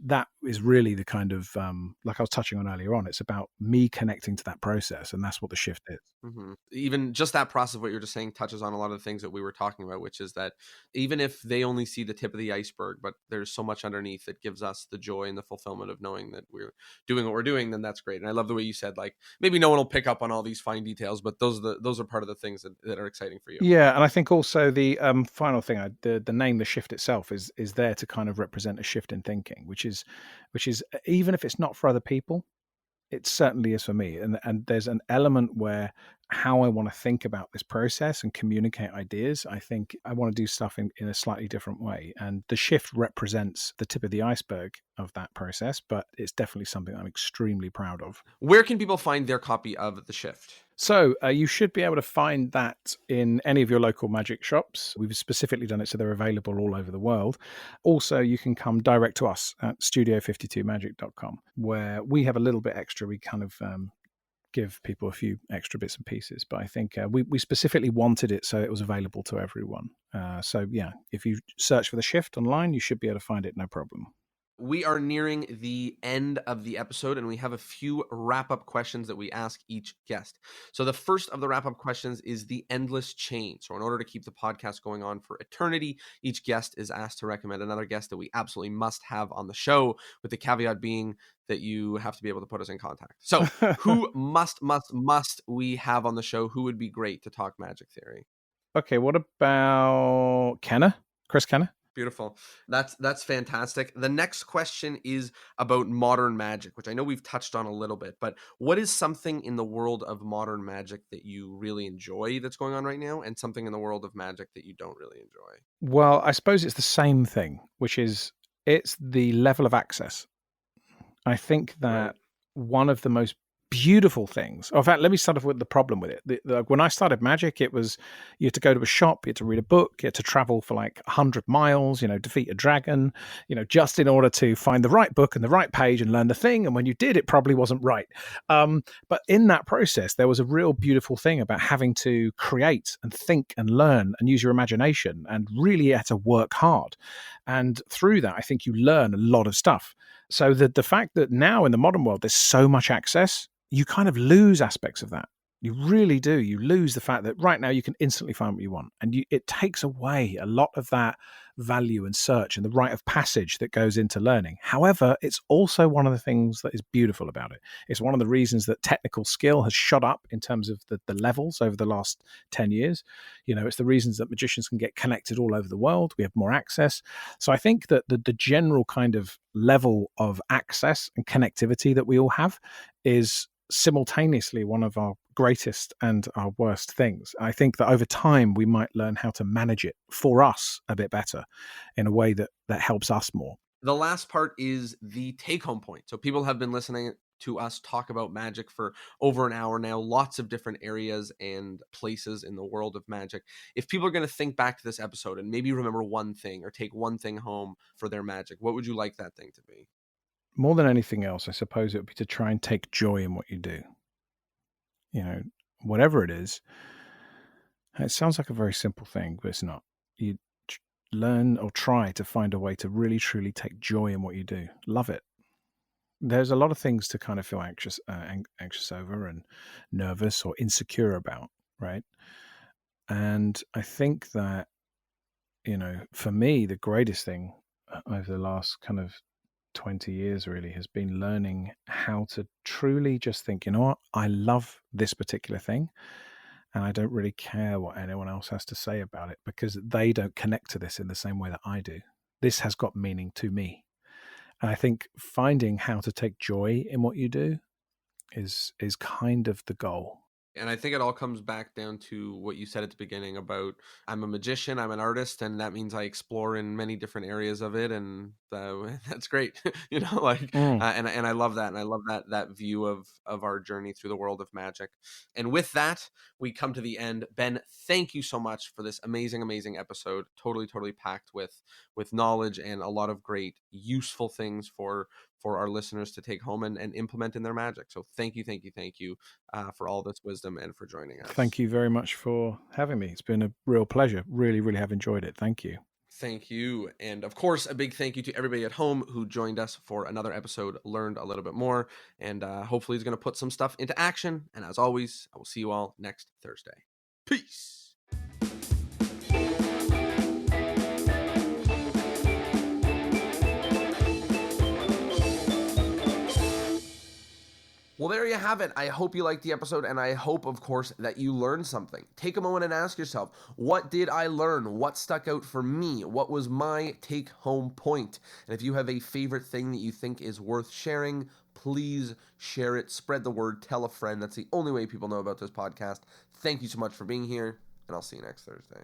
that is really the kind of, like I was touching on earlier on, it's about me connecting to that process, and that's what the shift is. Mm-hmm. Even just that process of what you're just saying touches on a lot of the things that we were talking about, which is that even if they only see the tip of the iceberg, but there's so much underneath that gives us the joy and the fulfillment of knowing that we're doing what we're doing, then that's great. And I love the way you said, like, maybe no one will pick up on all these fine details, but those are part of the things that are exciting for you. Yeah, and I think also the final thing, the name, The Shift itself, is there to kind of represent a shift in thinking, which is even if it's not for other people, it certainly is for me. And there's an element where how I want to think about this process and communicate ideas. I think I want to do stuff in a slightly different way. And the shift represents the tip of the iceberg of that process, but it's definitely something I'm extremely proud of. Where can people find their copy of The Shift? So you should be able to find that in any of your local magic shops. We've specifically done it so they're available all over the world. Also, you can come direct to us at studio52magic.com, where we have a little bit extra. We kind of give people a few extra bits and pieces, but I think we specifically wanted it so it was available to everyone. So yeah, if you search for The Shift online, you should be able to find it, no problem. We are nearing the end of the episode, and we have a few wrap-up questions that we ask each guest. So the first of the wrap-up questions is the endless chain. So in order to keep the podcast going on for eternity, each guest is asked to recommend another guest that we absolutely must have on the show, with the caveat being that you have to be able to put us in contact. So who must we have on the show? Who would be great to talk magic theory? Okay, what about Kenna? Chris Kenna? Beautiful. That's fantastic. The next question is about modern magic, which I know we've touched on a little bit, but what is something in the world of modern magic that you really enjoy that's going on right now, and something in the world of magic that you don't really enjoy? Well, I suppose it's the same thing, which is it's the level of access. I think that one of the most beautiful things. In fact, let me start off with the problem with it. When I started magic, it was you had to go to a shop, you had to read a book, you had to travel for like 100 miles, defeat a dragon, just in order to find the right book and the right page and learn the thing. And when you did, it probably wasn't right. But in that process, there was a real beautiful thing about having to create and think and learn and use your imagination, and really had to work hard. And through that, I think you learn a lot of stuff. So the fact that now in the modern world, there's so much access, you kind of lose aspects of that. You really do. You lose the fact that right now you can instantly find what you want. And it takes away a lot of that value and search and the rite of passage that goes into learning. However, it's also one of the things that is beautiful about it. It's one of the reasons that technical skill has shot up in terms of the levels over the last 10 years. It's the reasons that magicians can get connected all over the world. We have more access. So I think that the general kind of level of access and connectivity that we all have is simultaneously one of our greatest and our worst things. I think that over time we might learn how to manage it for us a bit better in a way that helps us more. The last part is the take-home point. So people have been listening to us talk about magic for over an hour now, lots of different areas and places in the world of magic. If people are going to think back to this episode and maybe remember one thing or take one thing home for their magic, what would you like that thing to be? More than anything else, I suppose it would be to try and take joy in what you do. Whatever it is. It sounds like a very simple thing, but it's not. You learn or try to find a way to really, truly take joy in what you do. Love it. There's a lot of things to kind of feel anxious over and nervous or insecure about, right? And I think that, for me, the greatest thing over the last kind of 20 years really has been learning how to truly just think, what, I love this particular thing, and I don't really care what anyone else has to say about it, because they don't connect to this in the same way that I do. This has got meaning to me. And I think finding how to take joy in what you do is kind of the goal. And I think it all comes back down to what you said at the beginning about I'm a magician, I'm an artist, and that means I explore in many different areas of it, and that's great, and I love that, and I love that view of our journey through the world of magic. And with that, we come to the end. Ben, thank you so much for this amazing episode. Totally packed with knowledge and a lot of great useful things for our listeners to take home and implement in their magic. So thank you for all this wisdom and for joining us. Thank you very much for having me. It's been a real pleasure. Really have enjoyed it. Thank you. Thank you. And of course, a big thank you to everybody at home who joined us for another episode, learned a little bit more, and hopefully is going to put some stuff into action. And as always, I will see you all next Thursday. Peace. Well, there you have it. I hope you liked the episode, and I hope, of course, that you learned something. Take a moment and ask yourself, what did I learn? What stuck out for me? What was my take-home point? And if you have a favorite thing that you think is worth sharing, please share it. Spread the word. Tell a friend. That's the only way people know about this podcast. Thank you so much for being here, and I'll see you next Thursday.